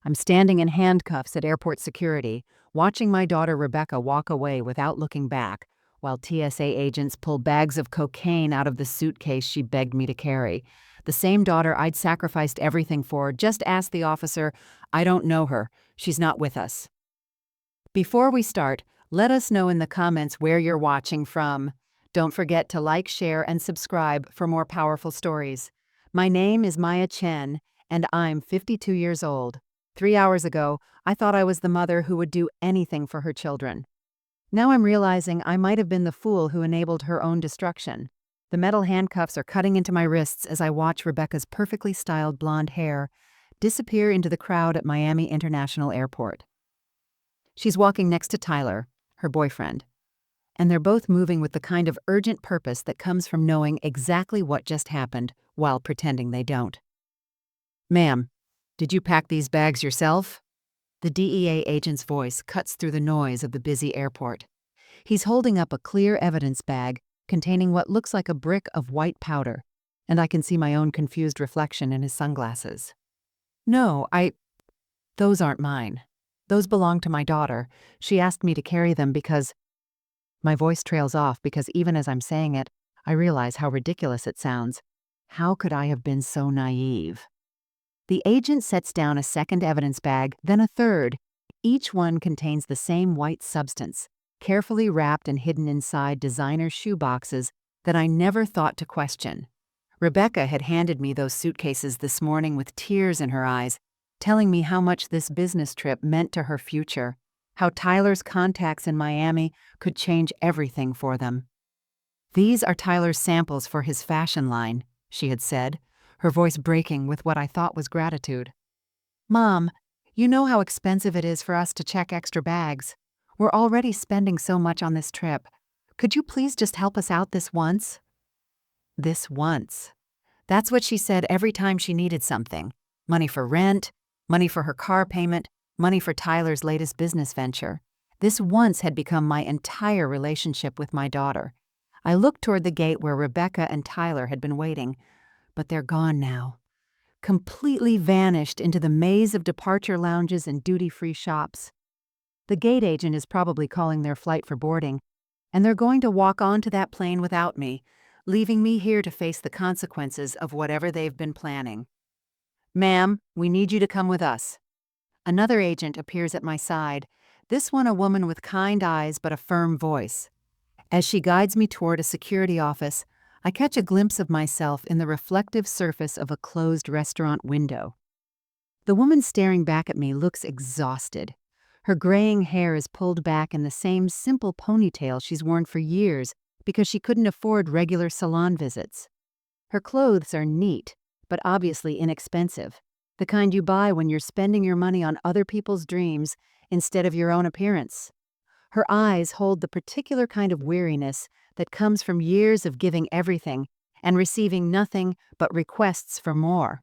I'm standing in handcuffs at airport security, watching my daughter Rebecca walk away without looking back, while TSA agents pull bags of cocaine out of the suitcase she begged me to carry. The same daughter I'd sacrificed everything for just asked the officer, "I don't know her. She's not with us." Before we start, let us know in the comments where you're watching from. Don't forget to like, share, and subscribe for more powerful stories. My name is Maya Chen, and I'm 52 years old. 3 hours ago, I thought I was the mother who would do anything for her children. Now I'm realizing I might have been the fool who enabled her own destruction. The metal handcuffs are cutting into my wrists as I watch Rebecca's perfectly styled blonde hair disappear into the crowd at Miami International Airport. She's walking next to Tyler, her boyfriend, and they're both moving with the kind of urgent purpose that comes from knowing exactly what just happened while pretending they don't. "Ma'am, did you pack these bags yourself?" The DEA agent's voice cuts through the noise of the busy airport. He's holding up a clear evidence bag containing what looks like a brick of white powder, and I can see my own confused reflection in his sunglasses. "No, those aren't mine. Those belong to my daughter. She asked me to carry them because—" My voice trails off because even as I'm saying it, I realize how ridiculous it sounds. How could I have been so naive? The agent sets down a second evidence bag, then a third. Each one contains the same white substance, carefully wrapped and hidden inside designer shoe boxes that I never thought to question. Rebecca had handed me those suitcases this morning with tears in her eyes, telling me how much this business trip meant to her future, how Tyler's contacts in Miami could change everything for them. "These are Tyler's samples for his fashion line," she had said, her voice breaking with what I thought was gratitude. "Mom, you know how expensive it is for us to check extra bags. We're already spending so much on this trip. Could you please just help us out this once?" This once. That's what she said every time she needed something. Money for rent, money for her car payment, money for Tyler's latest business venture. This once had become my entire relationship with my daughter. I looked toward the gate where Rebecca and Tyler had been waiting, but they're gone now. Completely vanished into the maze of departure lounges and duty-free shops. The gate agent is probably calling their flight for boarding, and they're going to walk onto that plane without me, leaving me here to face the consequences of whatever they've been planning. "Ma'am, we need you to come with us." Another agent appears at my side, this one a woman with kind eyes but a firm voice. As she guides me toward a security office, I catch a glimpse of myself in the reflective surface of a closed restaurant window. The woman staring back at me looks exhausted. Her graying hair is pulled back in the same simple ponytail she's worn for years because she couldn't afford regular salon visits. Her clothes are neat, but obviously inexpensive, the kind you buy when you're spending your money on other people's dreams instead of your own appearance. Her eyes hold the particular kind of weariness that comes from years of giving everything and receiving nothing but requests for more.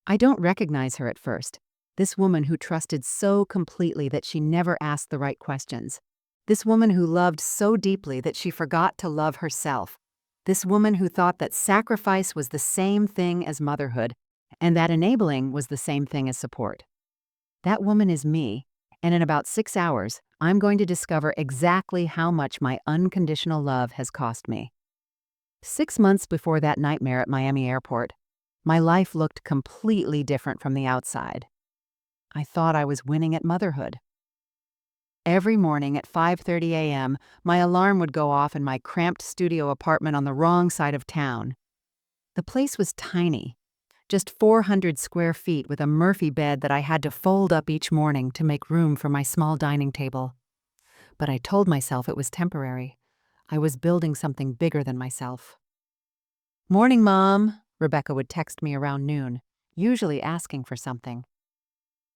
I don't recognize her at first, this woman who trusted so completely that she never asked the right questions. This woman who loved so deeply that she forgot to love herself. This woman who thought that sacrifice was the same thing as motherhood, and that enabling was the same thing as support. That woman is me, and in about 6 hours, I'm going to discover exactly how much my unconditional love has cost me. 6 months before that nightmare at Miami Airport, my life looked completely different from the outside. I thought I was winning at motherhood. Every morning at 5:30 a.m., my alarm would go off in my cramped studio apartment on the wrong side of town. The place was tiny, just 400 square feet with a Murphy bed that I had to fold up each morning to make room for my small dining table. But I told myself it was temporary. I was building something bigger than myself. "Morning, Mom," Rebecca would text me around noon, usually asking for something.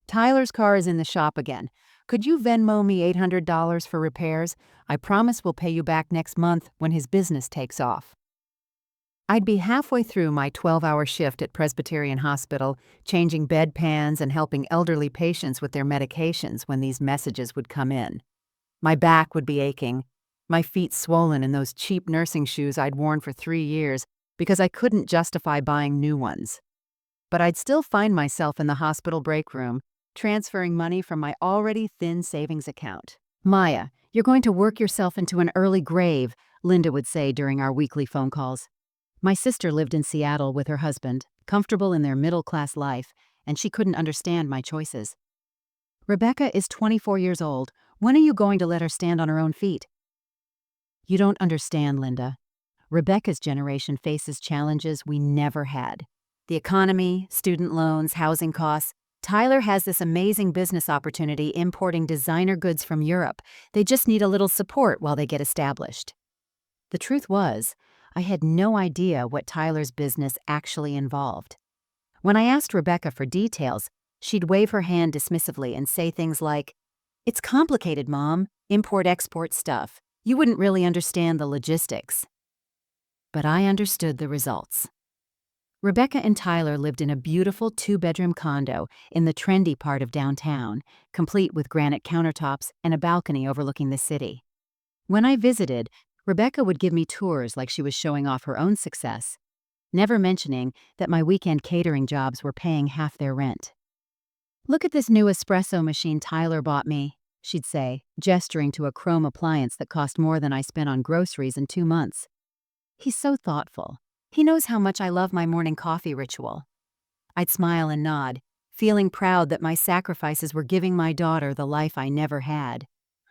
"Tyler's car is in the shop again. Could you Venmo me $800 for repairs? I promise we'll pay you back next month when his business takes off." I'd be halfway through my 12-hour shift at Presbyterian Hospital, changing bedpans and helping elderly patients with their medications when these messages would come in. My back would be aching, my feet swollen in those cheap nursing shoes I'd worn for 3 years because I couldn't justify buying new ones. But I'd still find myself in the hospital break room, transferring money from my already thin savings account. Maya, you're going to work yourself into an early grave, Linda would say during our weekly phone calls. My sister lived in Seattle with her husband, comfortable in their middle-class life, and she couldn't understand my choices. Rebecca is 24 years old. When are you going to let her stand on her own feet? You don't understand, Linda. Rebecca's generation faces challenges we never had. The economy, student loans, housing costs. Tyler has this amazing business opportunity importing designer goods from Europe. They just need a little support while they get established. The truth was, I had no idea what Tyler's business actually involved. When I asked Rebecca for details, she'd wave her hand dismissively and say things like, "It's complicated, Mom, import-export stuff. You wouldn't really understand the logistics." But I understood the results. Rebecca and Tyler lived in a beautiful two-bedroom condo in the trendy part of downtown, complete with granite countertops and a balcony overlooking the city. When I visited, Rebecca would give me tours like she was showing off her own success, never mentioning that my weekend catering jobs were paying half their rent. "Look at this new espresso machine Tyler bought me," she'd say, gesturing to a chrome appliance that cost more than I spent on groceries in 2 months. "He's so thoughtful. He knows how much I love my morning coffee ritual." I'd smile and nod, feeling proud that my sacrifices were giving my daughter the life I never had.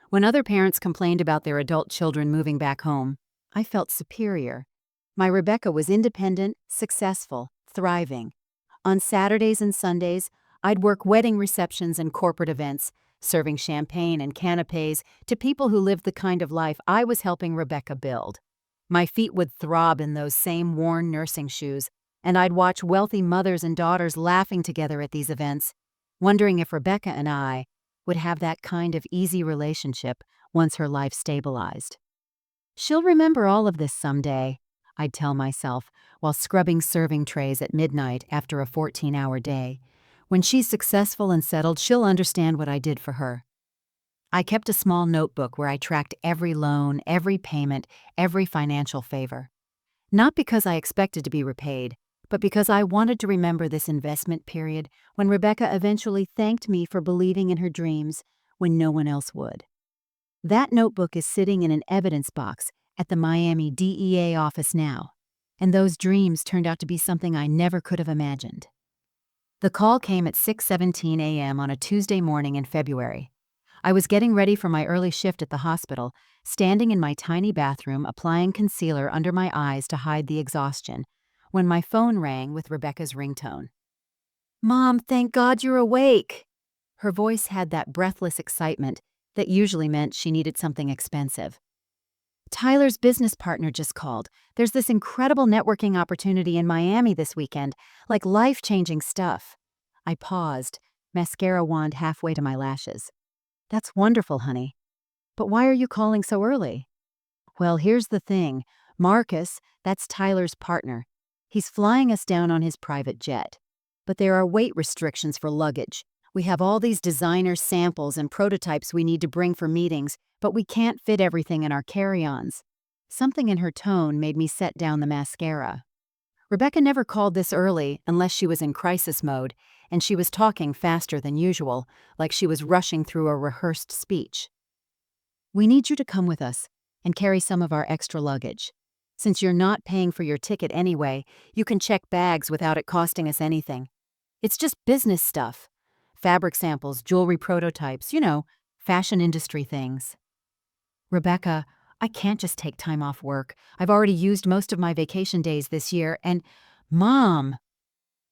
When other parents complained about their adult children moving back home, I felt superior. My Rebecca was independent, successful, thriving. On Saturdays and Sundays, I'd work wedding receptions and corporate events, serving champagne and canapes to people who lived the kind of life I was helping Rebecca build. My feet would throb in those same worn nursing shoes, and I'd watch wealthy mothers and daughters laughing together at these events, wondering if Rebecca and I would have that kind of easy relationship once her life stabilized. "She'll remember all of this someday," I'd tell myself while scrubbing serving trays at midnight after a 14-hour day. "When she's successful and settled, she'll understand what I did for her." I kept a small notebook where I tracked every loan, every payment, every financial favor. Not because I expected to be repaid, but because I wanted to remember this investment period when Rebecca eventually thanked me for believing in her dreams when no one else would. That notebook is sitting in an evidence box at the Miami DEA office now, and those dreams turned out to be something I never could have imagined. The call came at 6:17 a.m. on a Tuesday morning in February. I was getting ready for my early shift at the hospital, standing in my tiny bathroom applying concealer under my eyes to hide the exhaustion, when my phone rang with Rebecca's ringtone. "Mom, thank God you're awake." Her voice had that breathless excitement that usually meant she needed something expensive. "Tyler's business partner just called. There's this incredible networking opportunity in Miami this weekend, like life-changing stuff." I paused, mascara wand halfway to my lashes. "That's wonderful, honey. But why are you calling so early?" "Well, here's the thing. Marcus, that's Tyler's partner. He's flying us down on his private jet. But there are weight restrictions for luggage. We have all these designer samples and prototypes we need to bring for meetings, but we can't fit everything in our carry-ons." Something in her tone made me set down the mascara. Rebecca never called this early unless she was in crisis mode, and she was talking faster than usual, like she was rushing through a rehearsed speech. "We need you to come with us and carry some of our extra luggage. Since you're not paying for your ticket anyway, you can check bags without it costing us anything. It's just business stuff. Fabric samples, jewelry prototypes, fashion industry things." "Rebecca, I can't just take time off work. I've already used most of my vacation days this year, and—" "Mom!"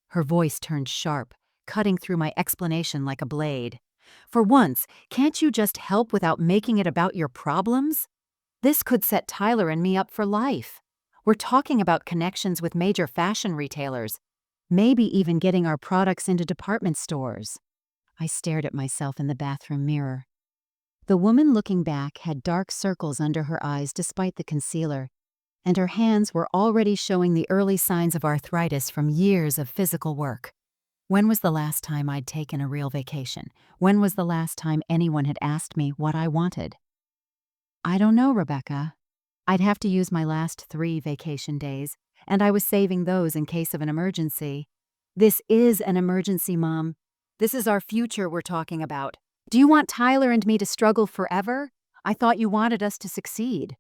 Her voice turned sharp, cutting through my explanation like a blade. "For once, can't you just help without making it about your problems? This could set Tyler and me up for life. We're talking about connections with major fashion retailers, maybe even getting our products into department stores." I stared at myself in the bathroom mirror. The woman looking back had dark circles under her eyes despite the concealer, and her hands were already showing the early signs of arthritis from years of physical work. When was the last time I'd taken a real vacation? When was the last time anyone had asked me what I wanted? "I don't know, Rebecca. I'd have to use my last 3 vacation days, and I was saving those in case of an emergency." "This is an emergency, Mom. This is our future we're talking about. Do you want Tyler and me to struggle forever? I thought you wanted us to succeed."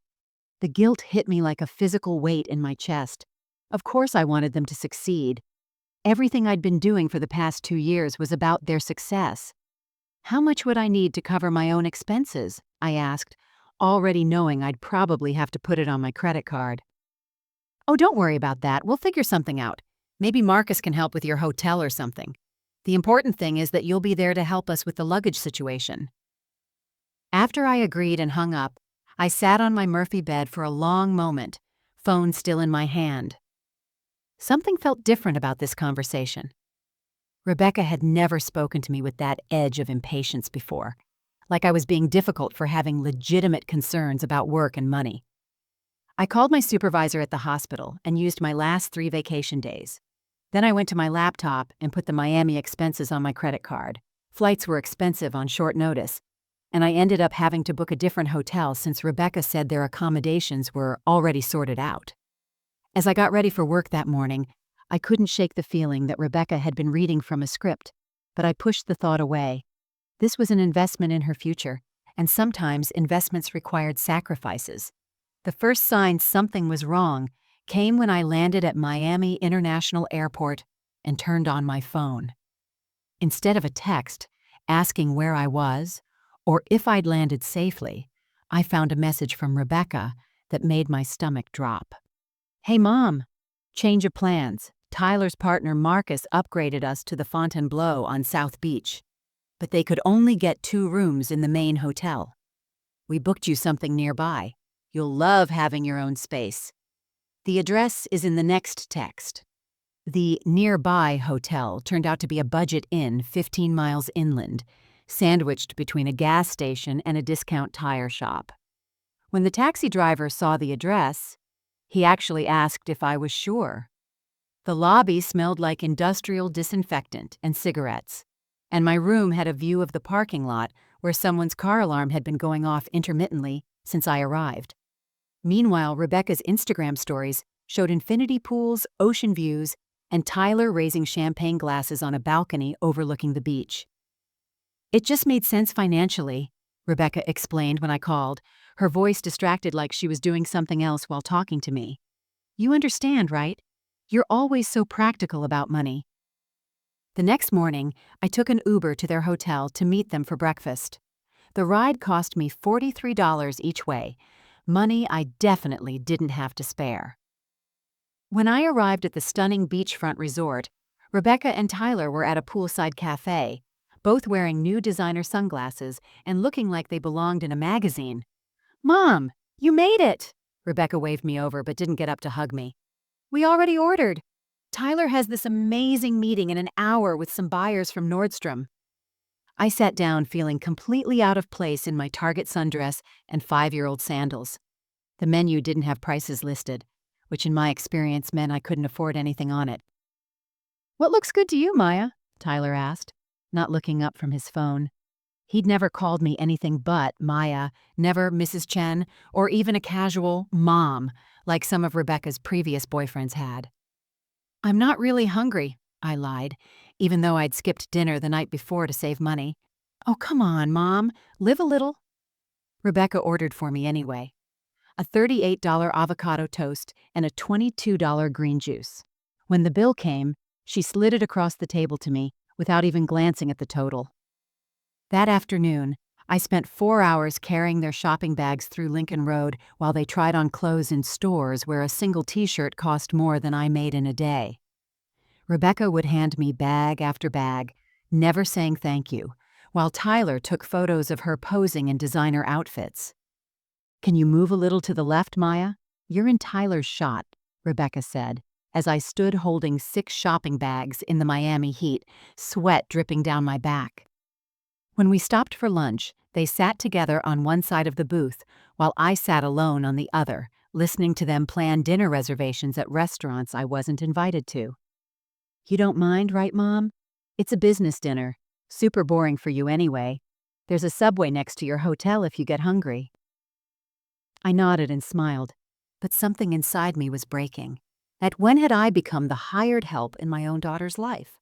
The guilt hit me like a physical weight in my chest. Of course I wanted them to succeed. Everything I'd been doing for the past 2 years was about their success. "How much would I need to cover my own expenses?" I asked, already knowing I'd probably have to put it on my credit card. "Oh, don't worry about that. We'll figure something out. Maybe Marcus can help with your hotel or something. The important thing is that you'll be there to help us with the luggage situation." After I agreed and hung up, I sat on my Murphy bed for a long moment, phone still in my hand. Something felt different about this conversation. Rebecca had never spoken to me with that edge of impatience before, like I was being difficult for having legitimate concerns about work and money. I called my supervisor at the hospital and used my last 3 vacation days. Then I went to my laptop and put the Miami expenses on my credit card. Flights were expensive on short notice, and I ended up having to book a different hotel since Rebecca said their accommodations were already sorted out. As I got ready for work that morning, I couldn't shake the feeling that Rebecca had been reading from a script, but I pushed the thought away. This was an investment in her future, and sometimes investments required sacrifices. The first sign something was wrong came when I landed at Miami International Airport and turned on my phone. Instead of a text asking where I was or if I'd landed safely, I found a message from Rebecca that made my stomach drop. "Hey, Mom. Change of plans. Tyler's partner Marcus upgraded us to the Fontainebleau on South Beach, but they could only get 2 rooms in the main hotel. We booked you something nearby. You'll love having your own space. The address is in the next text." The nearby hotel turned out to be a budget inn 15 miles inland, sandwiched between a gas station and a discount tire shop. When the taxi driver saw the address, he actually asked if I was sure. The lobby smelled like industrial disinfectant and cigarettes, and my room had a view of the parking lot where someone's car alarm had been going off intermittently since I arrived. Meanwhile, Rebecca's Instagram stories showed infinity pools, ocean views, and Tyler raising champagne glasses on a balcony overlooking the beach. "It just made sense financially," Rebecca explained when I called, her voice distracted like she was doing something else while talking to me. "You understand, right? You're always so practical about money." The next morning, I took an Uber to their hotel to meet them for breakfast. The ride cost me $43 each way, money I definitely didn't have to spare. When I arrived at the stunning beachfront resort, Rebecca and Tyler were at a poolside cafe, both wearing new designer sunglasses and looking like they belonged in a magazine. "Mom, you made it!" Rebecca waved me over but didn't get up to hug me. "We already ordered. Tyler has this amazing meeting in an hour with some buyers from Nordstrom." I sat down feeling completely out of place in my Target sundress and 5-year-old sandals. The menu didn't have prices listed, which in my experience meant I couldn't afford anything on it. "What looks good to you, Maya?" Tyler asked, not looking up from his phone. He'd never called me anything but Maya, never Mrs. Chen, or even a casual Mom, like some of Rebecca's previous boyfriends had. "I'm not really hungry," I lied, even though I'd skipped dinner the night before to save money. "Oh, come on, Mom. Live a little." Rebecca ordered for me anyway. A $38 avocado toast and a $22 green juice. When the bill came, she slid it across the table to me without even glancing at the total. That afternoon, I spent 4 hours carrying their shopping bags through Lincoln Road while they tried on clothes in stores where a single t-shirt cost more than I made in a day. Rebecca would hand me bag after bag, never saying thank you, while Tyler took photos of her posing in designer outfits. "Can you move a little to the left, Maya? You're in Tyler's shot," Rebecca said, as I stood holding 6 shopping bags in the Miami heat, sweat dripping down my back. When we stopped for lunch, they sat together on one side of the booth, while I sat alone on the other, listening to them plan dinner reservations at restaurants I wasn't invited to. "You don't mind, right, Mom? It's a business dinner. Super boring for you anyway. There's a Subway next to your hotel if you get hungry." I nodded and smiled, but something inside me was breaking. At when had I become the hired help in my own daughter's life?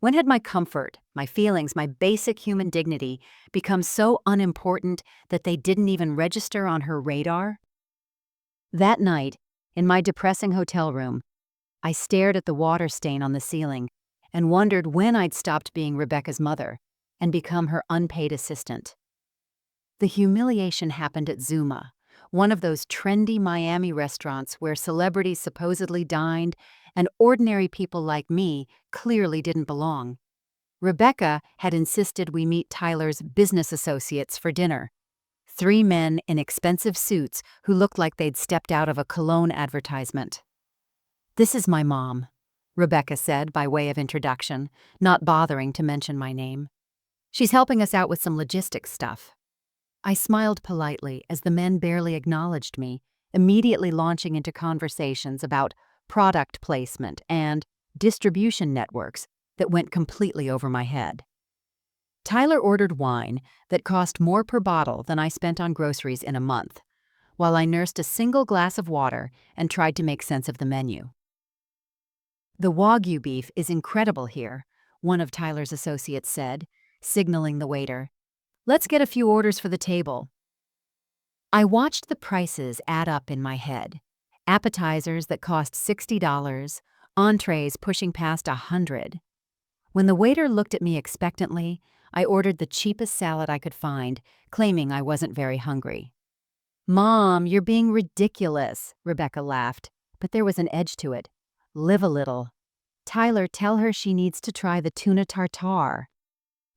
When had my comfort, my feelings, my basic human dignity become so unimportant that they didn't even register on her radar? That night, in my depressing hotel room, I stared at the water stain on the ceiling and wondered when I'd stopped being Rebecca's mother and become her unpaid assistant. The humiliation happened at Zuma, one of those trendy Miami restaurants where celebrities supposedly dined and ordinary people like me clearly didn't belong. Rebecca had insisted we meet Tyler's business associates for dinner. 3 men in expensive suits who looked like they'd stepped out of a cologne advertisement. "This is my mom," Rebecca said by way of introduction, not bothering to mention my name. "She's helping us out with some logistics stuff." I smiled politely as the men barely acknowledged me, immediately launching into conversations about product placement and distribution networks that went completely over my head. Tyler ordered wine that cost more per bottle than I spent on groceries in a month, while I nursed a single glass of water and tried to make sense of the menu. "The Wagyu beef is incredible here," one of Tyler's associates said, signaling the waiter. "Let's get a few orders for the table." I watched the prices add up in my head. Appetizers that cost $60, entrees pushing past $100. When the waiter looked at me expectantly, I ordered the cheapest salad I could find, claiming I wasn't very hungry. "Mom, you're being ridiculous," Rebecca laughed, but there was an edge to it. "Live a little. Tyler, tell her she needs to try the tuna tartare."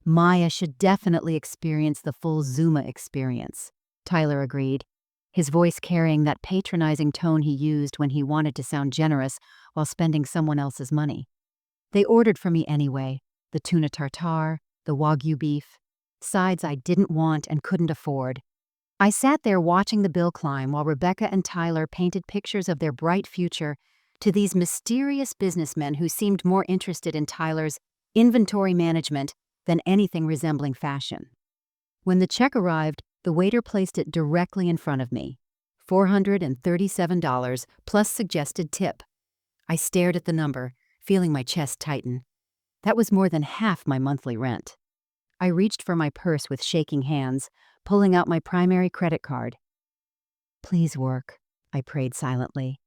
"Maya should definitely experience the full Zuma experience," Tyler agreed, his voice carrying that patronizing tone he used when he wanted to sound generous while spending someone else's money. They ordered for me anyway, the tuna tartare, the Wagyu beef, sides I didn't want and couldn't afford. I sat there watching the bill climb while Rebecca and Tyler painted pictures of their bright future to these mysterious businessmen who seemed more interested in Tyler's inventory management than anything resembling fashion. When the check arrived, the waiter placed it directly in front of me. $437 plus suggested tip. I stared at the number, feeling my chest tighten. That was more than half my monthly rent. I reached for my purse with shaking hands, pulling out my primary credit card. "Please work," I prayed silently.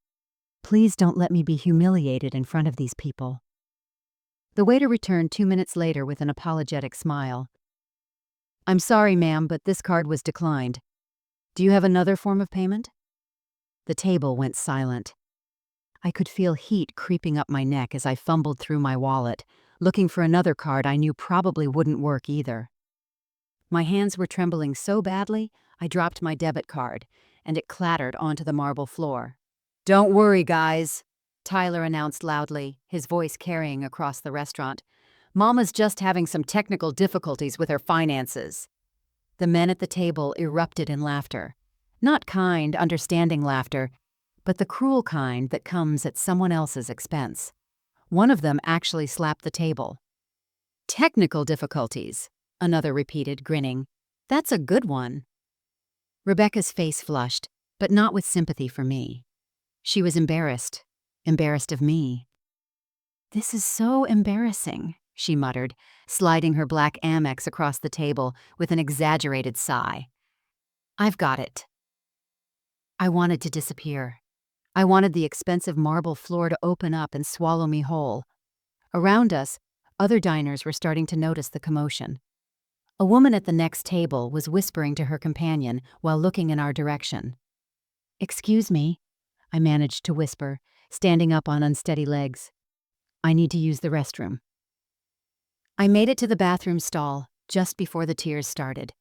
"Please don't let me be humiliated in front of these people." The waiter returned 2 minutes later with an apologetic smile. "I'm sorry, ma'am, but this card was declined. Do you have another form of payment?" The table went silent. I could feel heat creeping up my neck as I fumbled through my wallet, looking for another card I knew probably wouldn't work either. My hands were trembling so badly, I dropped my debit card, and it clattered onto the marble floor. "Don't worry, guys," Tyler announced loudly, his voice carrying across the restaurant. "Mama's just having some technical difficulties with her finances." The men at the table erupted in laughter. Not kind, understanding laughter, but the cruel kind that comes at someone else's expense. One of them actually slapped the table. "Technical difficulties," another repeated, grinning. "That's a good one." Rebecca's face flushed, but not with sympathy for me. She was embarrassed of me. "This is so embarrassing," she muttered, sliding her black Amex across the table with an exaggerated sigh. "I've got it." I wanted to disappear. I wanted the expensive marble floor to open up and swallow me whole. Around us, other diners were starting to notice the commotion. A woman at the next table was whispering to her companion while looking in our direction. "Excuse me," I managed to whisper, standing up on unsteady legs. "I need to use the restroom." I made it to the bathroom stall just before the tears started.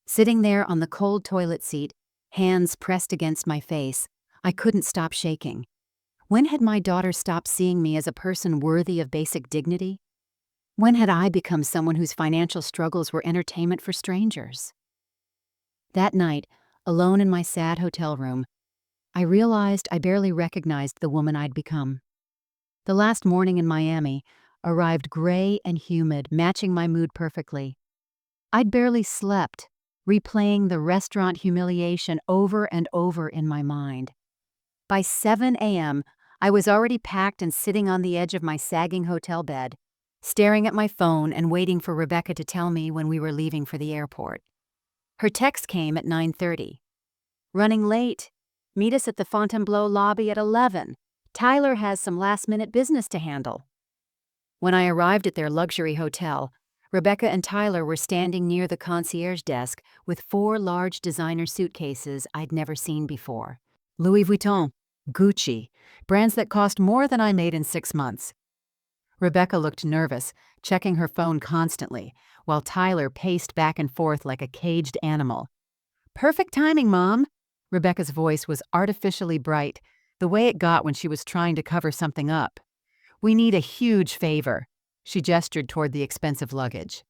Sitting there on the cold toilet seat, hands pressed against my face, I couldn't stop shaking. When had my daughter stopped seeing me as a person worthy of basic dignity? When had I become someone whose financial struggles were entertainment for strangers? That night, alone in my sad hotel room, I realized I barely recognized the woman I'd become. The last morning in Miami arrived gray and humid, matching my mood perfectly. I'd barely slept, replaying the restaurant humiliation over and over in my mind. By 7 a.m., I was already packed and sitting on the edge of my sagging hotel bed. staring at my phone and waiting for Rebecca to tell me when we were leaving for the airport. Her text came at 9:30. "Running late. Meet us at the Fontainebleau lobby at 11. Tyler has some last-minute business to handle." When I arrived at their luxury hotel, Rebecca and Tyler were standing near the concierge desk with 4 large designer suitcases I'd never seen before. Louis Vuitton, Gucci, brands that cost more than I made in 6 months. Rebecca looked nervous, checking her phone constantly, while Tyler paced back and forth like a caged animal. "Perfect timing, Mom." Rebecca's voice was artificially bright, the way it got when she was trying to cover something up. "We need a huge favor." She gestured toward the expensive luggage.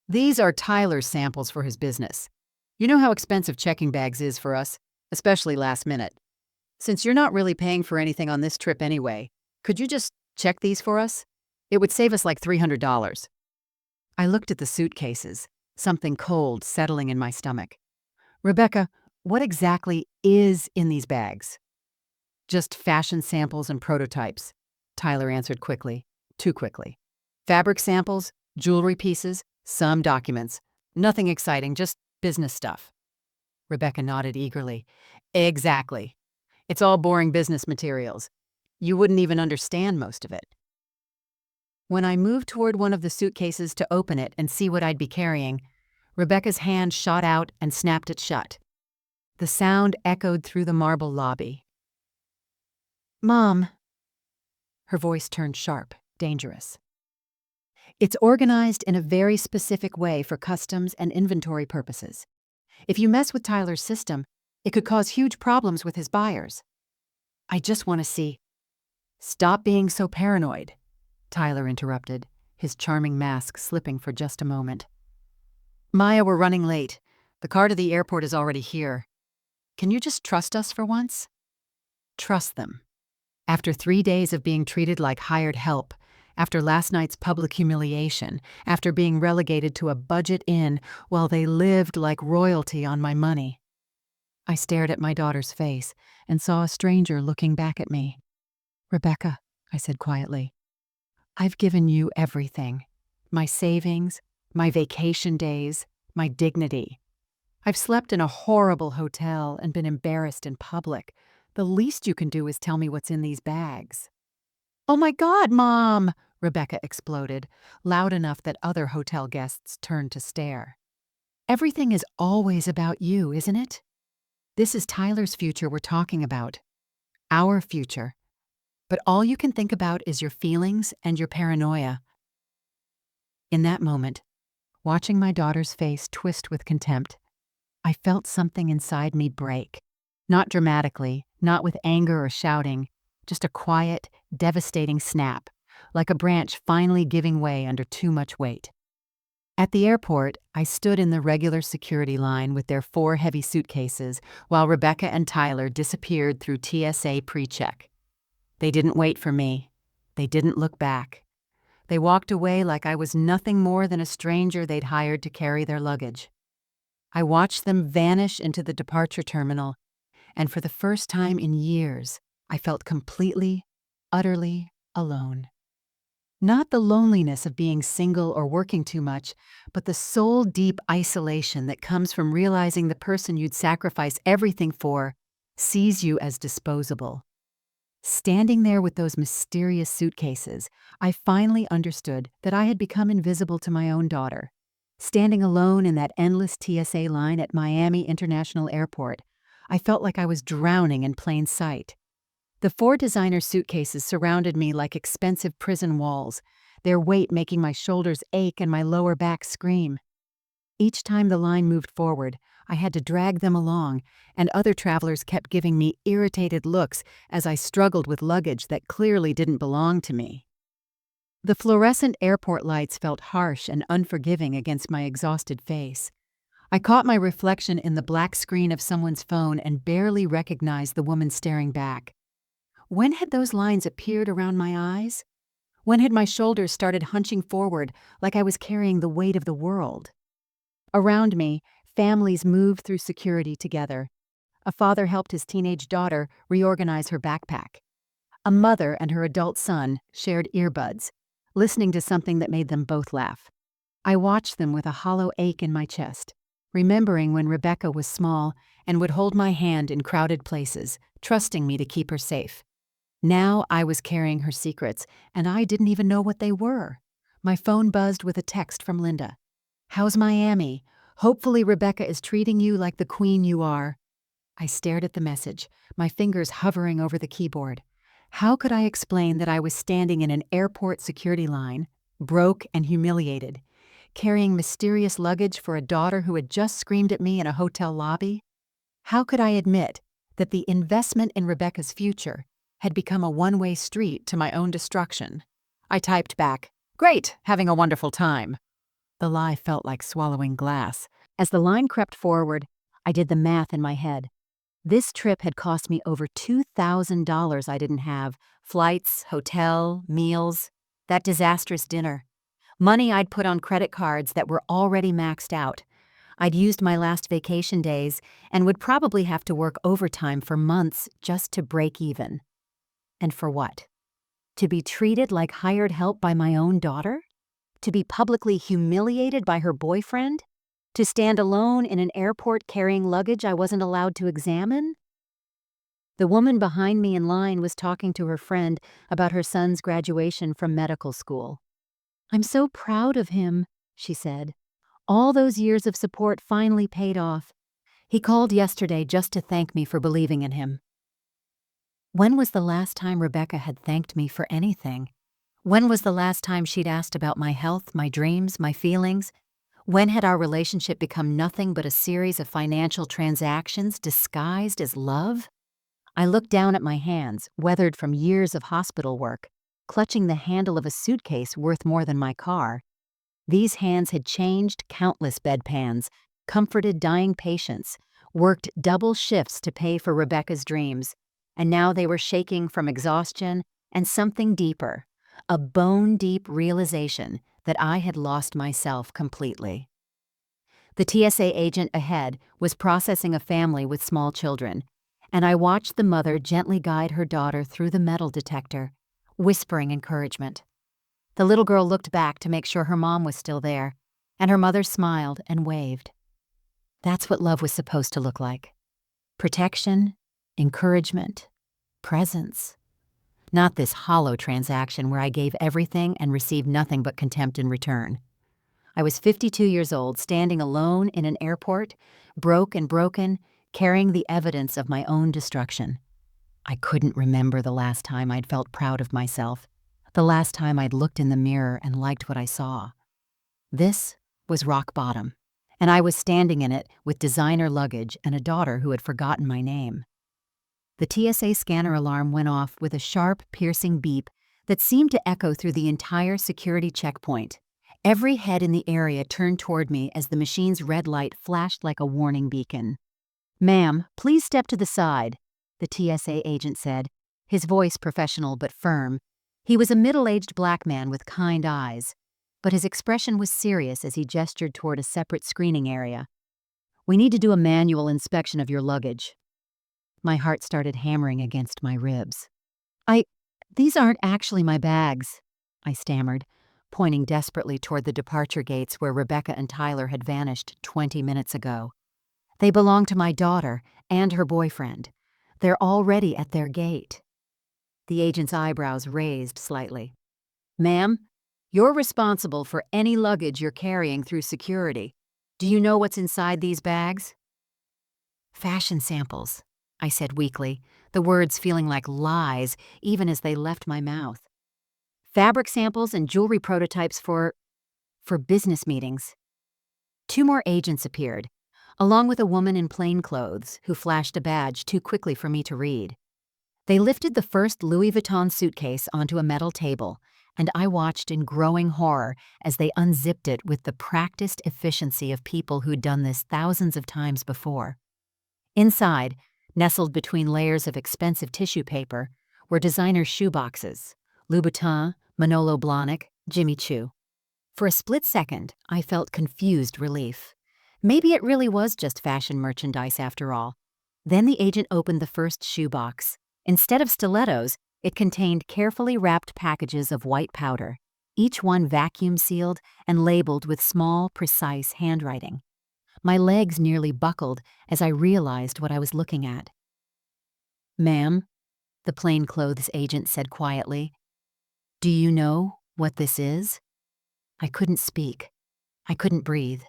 "These are Tyler's samples for his business. You know how expensive checking bags is for us, especially last minute. Since you're not really paying for anything on this trip anyway, could you just check these for us? It would save us like $300. I looked at the suitcases, something cold settling in my stomach. "Rebecca, what exactly is in these bags?" "Just fashion samples and prototypes," Tyler answered quickly, too quickly. "Fabric samples, jewelry pieces, some documents. Nothing exciting, just business stuff." Rebecca nodded eagerly. "Exactly. It's all boring business materials. You wouldn't even understand most of it." When I moved toward one of the suitcases to open it and see what I'd be carrying, Rebecca's hand shot out and snapped it shut. The sound echoed through the marble lobby. "Mom." Her voice turned sharp, dangerous. "It's organized in a very specific way for customs and inventory purposes. If you mess with Tyler's system, it could cause huge problems with his buyers. I just want to see—" "Stop being so paranoid," Tyler interrupted, his charming mask slipping for just a moment. "Maya, we're running late. The car to the airport is already here. Can you just trust us for once?" Trust them. After 3 days of being treated like hired help, after last night's public humiliation, after being relegated to a budget inn while they lived like royalty on my money. I stared at my daughter's face and saw a stranger looking back at me. "Rebecca," I said quietly, "I've given you everything. My savings, my vacation days, my dignity. I've slept in a horrible hotel and been embarrassed in public. The least you can do is tell me what's in these bags." "Oh my God, Mom!" Rebecca exploded, loud enough that other hotel guests turned to stare. "Everything is always about you, isn't it? This is Tyler's future we're talking about. Our future. But all you can think about is your feelings and your paranoia." In that moment, watching my daughter's face twist with contempt, I felt something inside me break. Not dramatically, not with anger or shouting, just a quiet, devastating snap, like a branch finally giving way under too much weight. At the airport, I stood in the regular security line with their 4 heavy suitcases while Rebecca and Tyler disappeared through TSA pre-check. They didn't wait for me. They didn't look back. They walked away like I was nothing more than a stranger they'd hired to carry their luggage. I watched them vanish into the departure terminal, and for the first time in years, I felt completely, utterly alone. Not the loneliness of being single or working too much, but the soul-deep isolation that comes from realizing the person you'd sacrifice everything for sees you as disposable. Standing there with those mysterious suitcases, I finally understood that I had become invisible to my own daughter. Standing alone in that endless TSA line at Miami International Airport, I felt like I was drowning in plain sight. The 4 designer suitcases surrounded me like expensive prison walls, their weight making my shoulders ache and my lower back scream. Each time the line moved forward, I had to drag them along, and other travelers kept giving me irritated looks as I struggled with luggage that clearly didn't belong to me. The fluorescent airport lights felt harsh and unforgiving against my exhausted face. I caught my reflection in the black screen of someone's phone and barely recognized the woman staring back. When had those lines appeared around my eyes? When had my shoulders started hunching forward like I was carrying the weight of the world? Around me, families moved through security together. A father helped his teenage daughter reorganize her backpack. A mother and her adult son shared earbuds. listening to something that made them both laugh. I watched them with a hollow ache in my chest, remembering when Rebecca was small and would hold my hand in crowded places, trusting me to keep her safe. Now I was carrying her secrets, and I didn't even know what they were. My phone buzzed with a text from Linda. "How's Miami? Hopefully Rebecca is treating you like the queen you are." I stared at the message, my fingers hovering over the keyboard. How could I explain that I was standing in an airport security line, broke and humiliated, carrying mysterious luggage for a daughter who had just screamed at me in a hotel lobby? How could I admit that the investment in Rebecca's future had become a one-way street to my own destruction? I typed back, "Great, having a wonderful time." The lie felt like swallowing glass. As the line crept forward, I did the math in my head. This trip had cost me over $2,000 I didn't have. Flights, hotel, meals, that disastrous dinner. Money I'd put on credit cards that were already maxed out. I'd used my last vacation days and would probably have to work overtime for months just to break even. And for what? To be treated like hired help by my own daughter? To be publicly humiliated by her boyfriend? To stand alone in an airport carrying luggage I wasn't allowed to examine? The woman behind me in line was talking to her friend about her son's graduation from medical school. "I'm so proud of him," she said. "All those years of support finally paid off. He called yesterday just to thank me for believing in him." When was the last time Rebecca had thanked me for anything? When was the last time she'd asked about my health, my dreams, my feelings? When had our relationship become nothing but a series of financial transactions disguised as love? I looked down at my hands, weathered from years of hospital work, clutching the handle of a suitcase worth more than my car. These hands had changed countless bedpans, comforted dying patients, worked double shifts to pay for Rebecca's dreams, and now they were shaking from exhaustion and something deeper, a bone-deep realization that I had lost myself completely. The TSA agent ahead was processing a family with small children, and I watched the mother gently guide her daughter through the metal detector, whispering encouragement. The little girl looked back to make sure her mom was still there, and her mother smiled and waved. That's what love was supposed to look like. Protection, encouragement, presence. Not this hollow transaction where I gave everything and received nothing but contempt in return. I was 52 years old, standing alone in an airport, broke and broken, carrying the evidence of my own destruction. I couldn't remember the last time I'd felt proud of myself, the last time I'd looked in the mirror and liked what I saw. This was rock bottom, and I was standing in it with designer luggage and a daughter who had forgotten my name. The TSA scanner alarm went off with a sharp, piercing beep that seemed to echo through the entire security checkpoint. Every head in the area turned toward me as the machine's red light flashed like a warning beacon. "Ma'am, please step to the side," the TSA agent said, his voice professional but firm. He was a middle-aged black man with kind eyes, but his expression was serious as he gestured toward a separate screening area. "We need to do a manual inspection of your luggage." My heart started hammering against my ribs. These aren't actually my bags," I stammered, pointing desperately toward the departure gates where Rebecca and Tyler had vanished 20 minutes ago. "They belong to my daughter and her boyfriend. They're already at their gate." The agent's eyebrows raised slightly. "Ma'am, you're responsible for any luggage you're carrying through security. Do you know what's inside these bags?" "Fashion samples," I said weakly, the words feeling like lies even as they left my mouth. "Fabric samples and jewelry prototypes for business meetings." Two more agents appeared, along with a woman in plain clothes who flashed a badge too quickly for me to read. They lifted the first Louis Vuitton suitcase onto a metal table, and I watched in growing horror as they unzipped it with the practiced efficiency of people who'd done this thousands of times before. Inside, nestled between layers of expensive tissue paper, were designer shoeboxes: Louboutin, Manolo Blahnik, Jimmy Choo. For a split second, I felt confused relief. Maybe it really was just fashion merchandise after all. Then the agent opened the first shoebox. Instead of stilettos, it contained carefully wrapped packages of white powder. each one vacuum sealed and labeled with small, precise handwriting. My legs nearly buckled as I realized what I was looking at. "Ma'am," the plainclothes agent said quietly, "do you know what this is?" I couldn't speak. I couldn't breathe.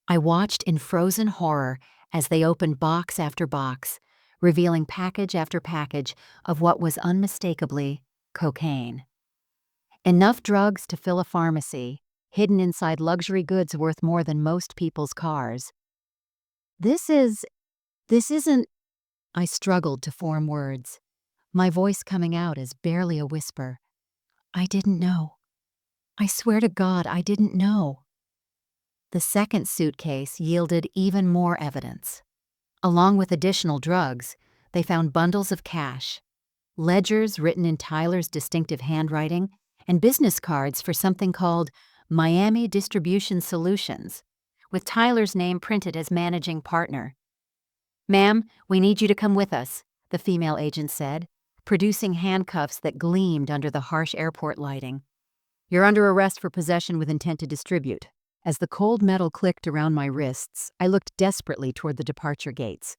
I watched in frozen horror as they opened box after box, revealing package after package of what was unmistakably cocaine. Enough drugs to fill a pharmacy, hidden inside luxury goods worth more than most people's cars. This isn't, I struggled to form words, my voice coming out as barely a whisper. I didn't know. I swear to God, I didn't know. The second suitcase yielded even more evidence. Along with additional drugs, they found bundles of cash, ledgers written in Tyler's distinctive handwriting, and business cards for something called Miami Distribution Solutions, with Tyler's name printed as managing partner. "Ma'am, we need you to come with us," the female agent said, producing handcuffs that gleamed under the harsh airport lighting. "You're under arrest for possession with intent to distribute." As the cold metal clicked around my wrists, I looked desperately toward the departure gates.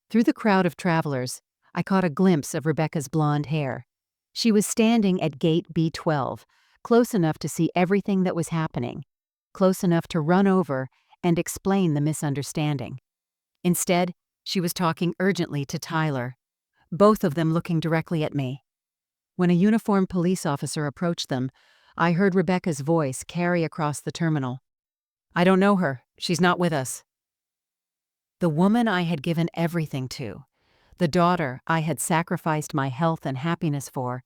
Through the crowd of travelers, I caught a glimpse of Rebecca's blonde hair. She was standing at gate B12, close enough to see everything that was happening, close enough to run over and explain the misunderstanding. Instead, she was talking urgently to Tyler, both of them looking directly at me. When a uniformed police officer approached them, I heard Rebecca's voice carry across the terminal. "I don't know her. She's not with us." The woman I had given everything to, the daughter I had sacrificed my health and happiness for,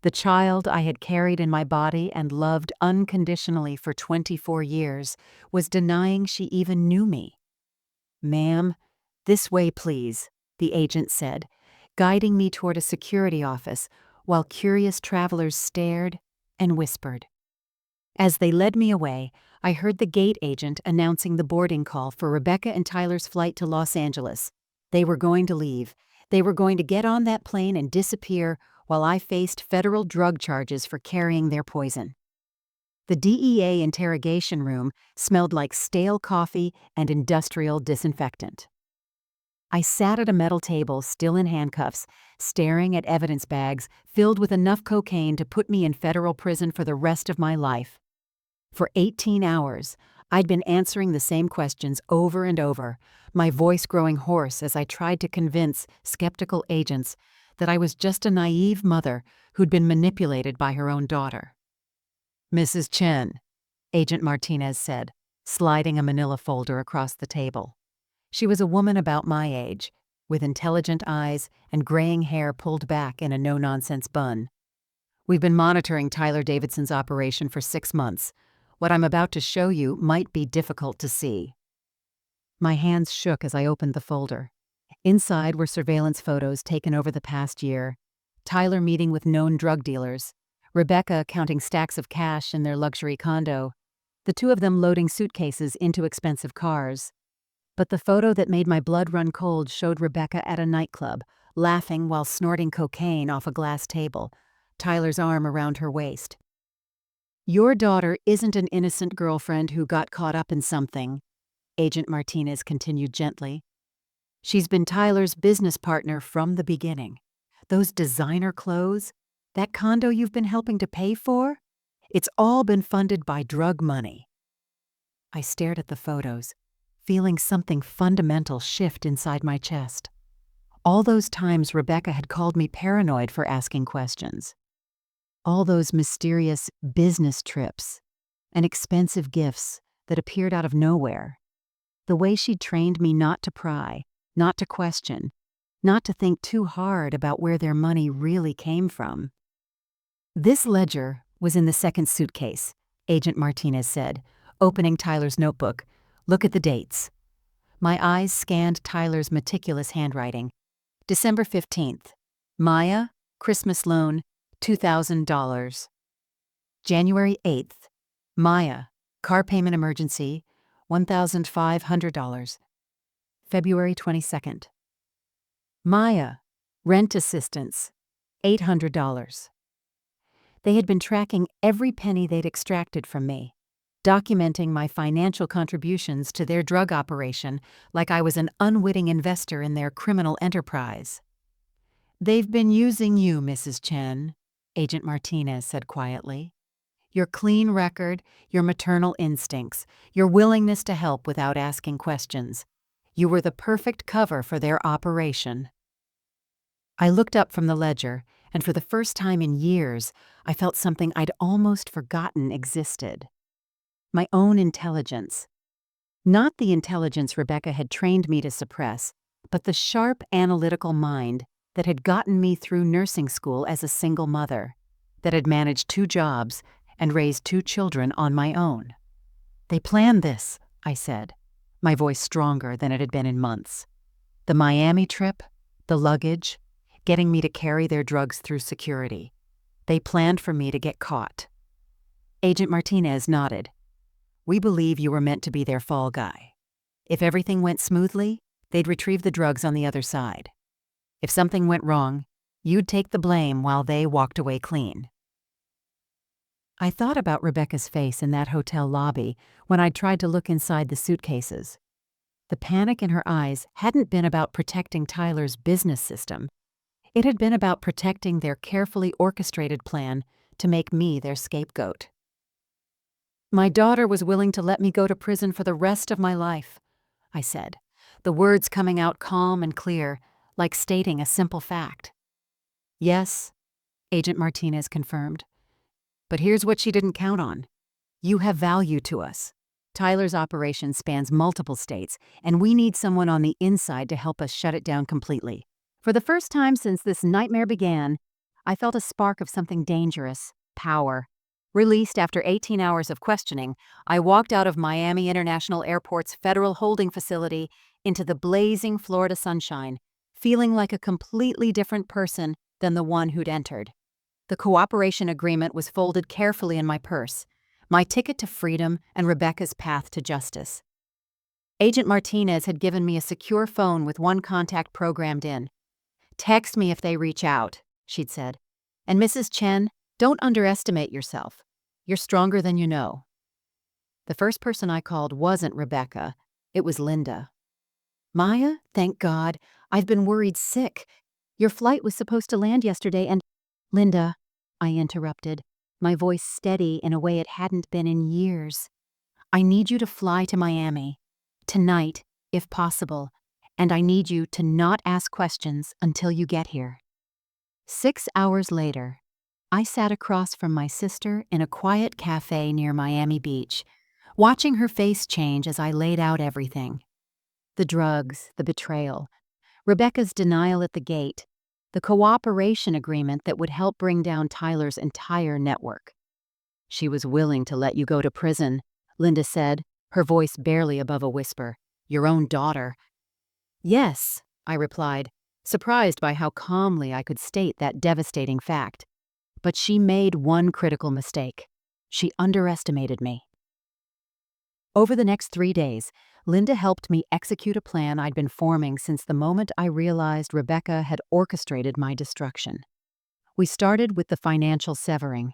the child I had carried in my body and loved unconditionally for 24 years, was denying she even knew me. "Ma'am, this way, please," the agent said, guiding me toward a security office while curious travelers stared and whispered. As they led me away, I heard the gate agent announcing the boarding call for Rebecca and Tyler's flight to Los Angeles. They were going to leave. They were going to get on that plane and disappear while I faced federal drug charges for carrying their poison. The DEA interrogation room smelled like stale coffee and industrial disinfectant. I sat at a metal table, still in handcuffs, staring at evidence bags filled with enough cocaine to put me in federal prison for the rest of my life. For 18 hours, I'd been answering the same questions over and over, my voice growing hoarse as I tried to convince skeptical agents that I was just a naive mother who'd been manipulated by her own daughter. "Mrs. Chen," Agent Martinez said, sliding a manila folder across the table. She was a woman about my age, with intelligent eyes and graying hair pulled back in a no-nonsense bun. "We've been monitoring Tyler Davidson's operation for 6 months. What I'm about to show you might be difficult to see." My hands shook as I opened the folder. Inside were surveillance photos taken over the past year, Tyler meeting with known drug dealers, Rebecca counting stacks of cash in their luxury condo, the two of them loading suitcases into expensive cars. But the photo that made my blood run cold showed Rebecca at a nightclub, laughing while snorting cocaine off a glass table, Tyler's arm around her waist. "Your daughter isn't an innocent girlfriend who got caught up in something," Agent Martinez continued gently. "She's been Tyler's business partner from the beginning. Those designer clothes, that condo you've been helping to pay for, it's all been funded by drug money." I stared at the photos, feeling something fundamental shift inside my chest. All those times Rebecca had called me paranoid for asking questions. All those mysterious business trips and expensive gifts that appeared out of nowhere. The way she'd trained me not to pry, not to question, not to think too hard about where their money really came from. "This ledger was in the second suitcase," Agent Martinez said, opening Tyler's notebook. "Look at the dates." My eyes scanned Tyler's meticulous handwriting. December 15th. Maya, Christmas loan, $2,000. January 8th. Maya, car payment emergency, $1,500. February 22nd. Maya, rent assistance, $800. They had been tracking every penny they'd extracted from me, documenting my financial contributions to their drug operation like I was an unwitting investor in their criminal enterprise. "They've been using you, Mrs. Chen," Agent Martinez said quietly. "Your clean record, your maternal instincts, your willingness to help without asking questions. You were the perfect cover for their operation." I looked up from the ledger, and for the first time in years, I felt something I'd almost forgotten existed. My own intelligence. Not the intelligence Rebecca had trained me to suppress, but the sharp analytical mind that had gotten me through nursing school as a single mother, that had managed 2 jobs and raised 2 children on my own. "They planned this," I said, my voice stronger than it had been in months. "The Miami trip, the luggage, getting me to carry their drugs through security. They planned for me to get caught." Agent Martinez nodded. "We believe you were meant to be their fall guy. If everything went smoothly, they'd retrieve the drugs on the other side. If something went wrong, you'd take the blame while they walked away clean." I thought about Rebecca's face in that hotel lobby when I'd tried to look inside the suitcases. The panic in her eyes hadn't been about protecting Tyler's business system. It had been about protecting their carefully orchestrated plan to make me their scapegoat. "My daughter was willing to let me go to prison for the rest of my life," I said, the words coming out calm and clear, like stating a simple fact. "Yes," Agent Martinez confirmed. "But here's what she didn't count on. You have value to us. Tyler's operation spans multiple states, and we need someone on the inside to help us shut it down completely." For the first time since this nightmare began, I felt a spark of something dangerous, power. Released after 18 hours of questioning, I walked out of Miami International Airport's federal holding facility into the blazing Florida sunshine, feeling like a completely different person than the one who'd entered. The cooperation agreement was folded carefully in my purse, my ticket to freedom and Rebecca's path to justice. Agent Martinez had given me a secure phone with one contact programmed in. "Text me if they reach out," she'd said. "And Mrs. Chen, don't underestimate yourself. You're stronger than you know." The first person I called wasn't Rebecca. It was Linda. "Maya, thank God. I've been worried sick. Your flight was supposed to land yesterday and—" "Linda," I interrupted, my voice steady in a way it hadn't been in years. "I need you to fly to Miami. Tonight, if possible. And I need you to not ask questions until you get here." 6 hours later, I sat across from my sister in a quiet cafe near Miami Beach, watching her face change as I laid out everything. The drugs, the betrayal, Rebecca's denial at the gate, the cooperation agreement that would help bring down Tyler's entire network. "She was willing to let you go to prison," Linda said, her voice barely above a whisper. "Your own daughter." "Yes," I replied, surprised by how calmly I could state that devastating fact. "But she made one critical mistake. She underestimated me." Over the next 3 days, Linda helped me execute a plan I'd been forming since the moment I realized Rebecca had orchestrated my destruction. We started with the financial severing.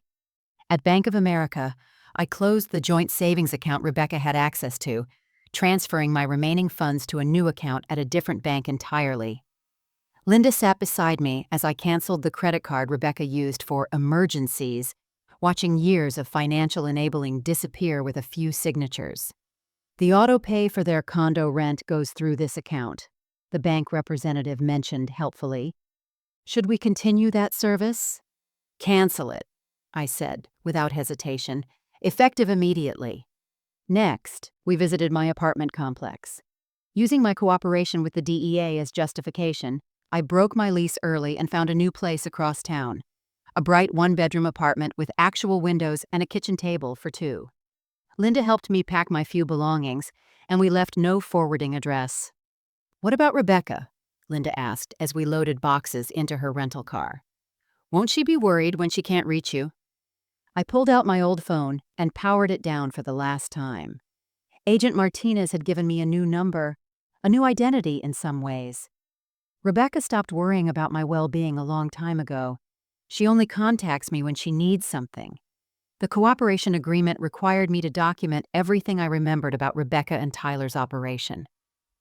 At Bank of America, I closed the joint savings account Rebecca had access to, transferring my remaining funds to a new account at a different bank entirely. Linda sat beside me as I canceled the credit card Rebecca used for emergencies, watching years of financial enabling disappear with a few signatures. "The auto pay for their condo rent goes through this account," the bank representative mentioned helpfully. "Should we continue that service?" "Cancel it," I said without hesitation, effective immediately. Next, we visited my apartment complex. Using my cooperation with the DEA as justification, I broke my lease early and found a new place across town. A bright one-bedroom apartment with actual windows and a kitchen table for 2. Linda helped me pack my few belongings, and we left no forwarding address. "What about Rebecca?" Linda asked as we loaded boxes into her rental car. "Won't she be worried when she can't reach you?" I pulled out my old phone and powered it down for the last time. Agent Martinez had given me a new number, a new identity in some ways. Rebecca stopped worrying about my well-being a long time ago. She only contacts me when she needs something. The cooperation agreement required me to document everything I remembered about Rebecca and Tyler's operation.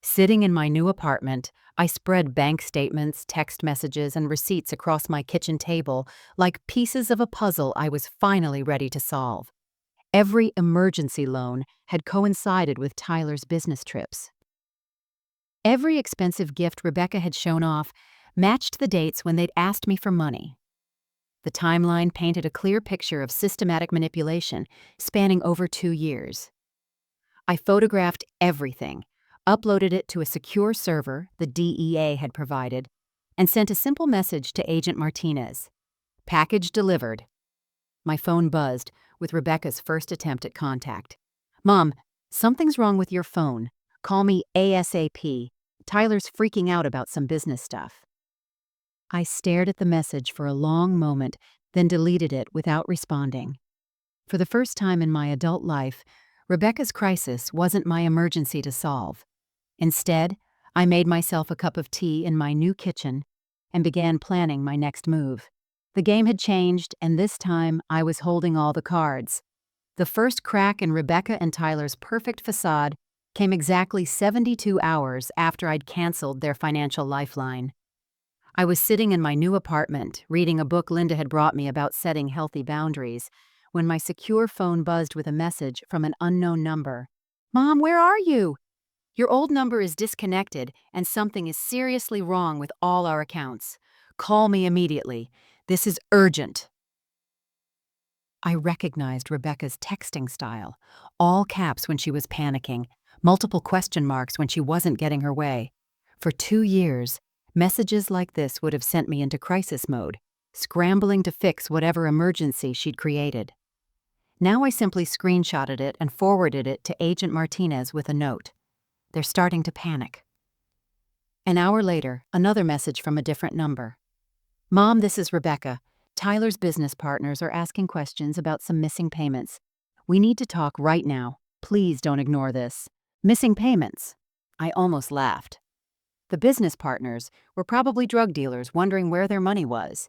Sitting in my new apartment, I spread bank statements, text messages, and receipts across my kitchen table like pieces of a puzzle I was finally ready to solve. Every emergency loan had coincided with Tyler's business trips. Every expensive gift Rebecca had shown off matched the dates when they'd asked me for money. The timeline painted a clear picture of systematic manipulation spanning over 2 years. I photographed everything, uploaded it to a secure server the DEA had provided, and sent a simple message to Agent Martinez. Package delivered. My phone buzzed with Rebecca's first attempt at contact. Mom, something's wrong with your phone. Call me ASAP. Tyler's freaking out about some business stuff. I stared at the message for a long moment, then deleted it without responding. For the first time in my adult life, Rebecca's crisis wasn't my emergency to solve. Instead, I made myself a cup of tea in my new kitchen and began planning my next move. The game had changed, and this time I was holding all the cards. The first crack in Rebecca and Tyler's perfect facade came exactly 72 hours after I'd canceled their financial lifeline. I was sitting in my new apartment, reading a book Linda had brought me about setting healthy boundaries, when my secure phone buzzed with a message from an unknown number. Mom, where are you? Your old number is disconnected, and something is seriously wrong with all our accounts. Call me immediately. This is urgent. I recognized Rebecca's texting style, all caps when she was panicking, multiple question marks when she wasn't getting her way. For 2 years, messages like this would have sent me into crisis mode, scrambling to fix whatever emergency she'd created. Now I simply screenshotted it and forwarded it to Agent Martinez with a note. They're starting to panic. An hour later, another message from a different number. Mom, this is Rebecca. Tyler's business partners are asking questions about some missing payments. We need to talk right now. Please don't ignore this. Missing payments. I almost laughed. The business partners were probably drug dealers wondering where their money was.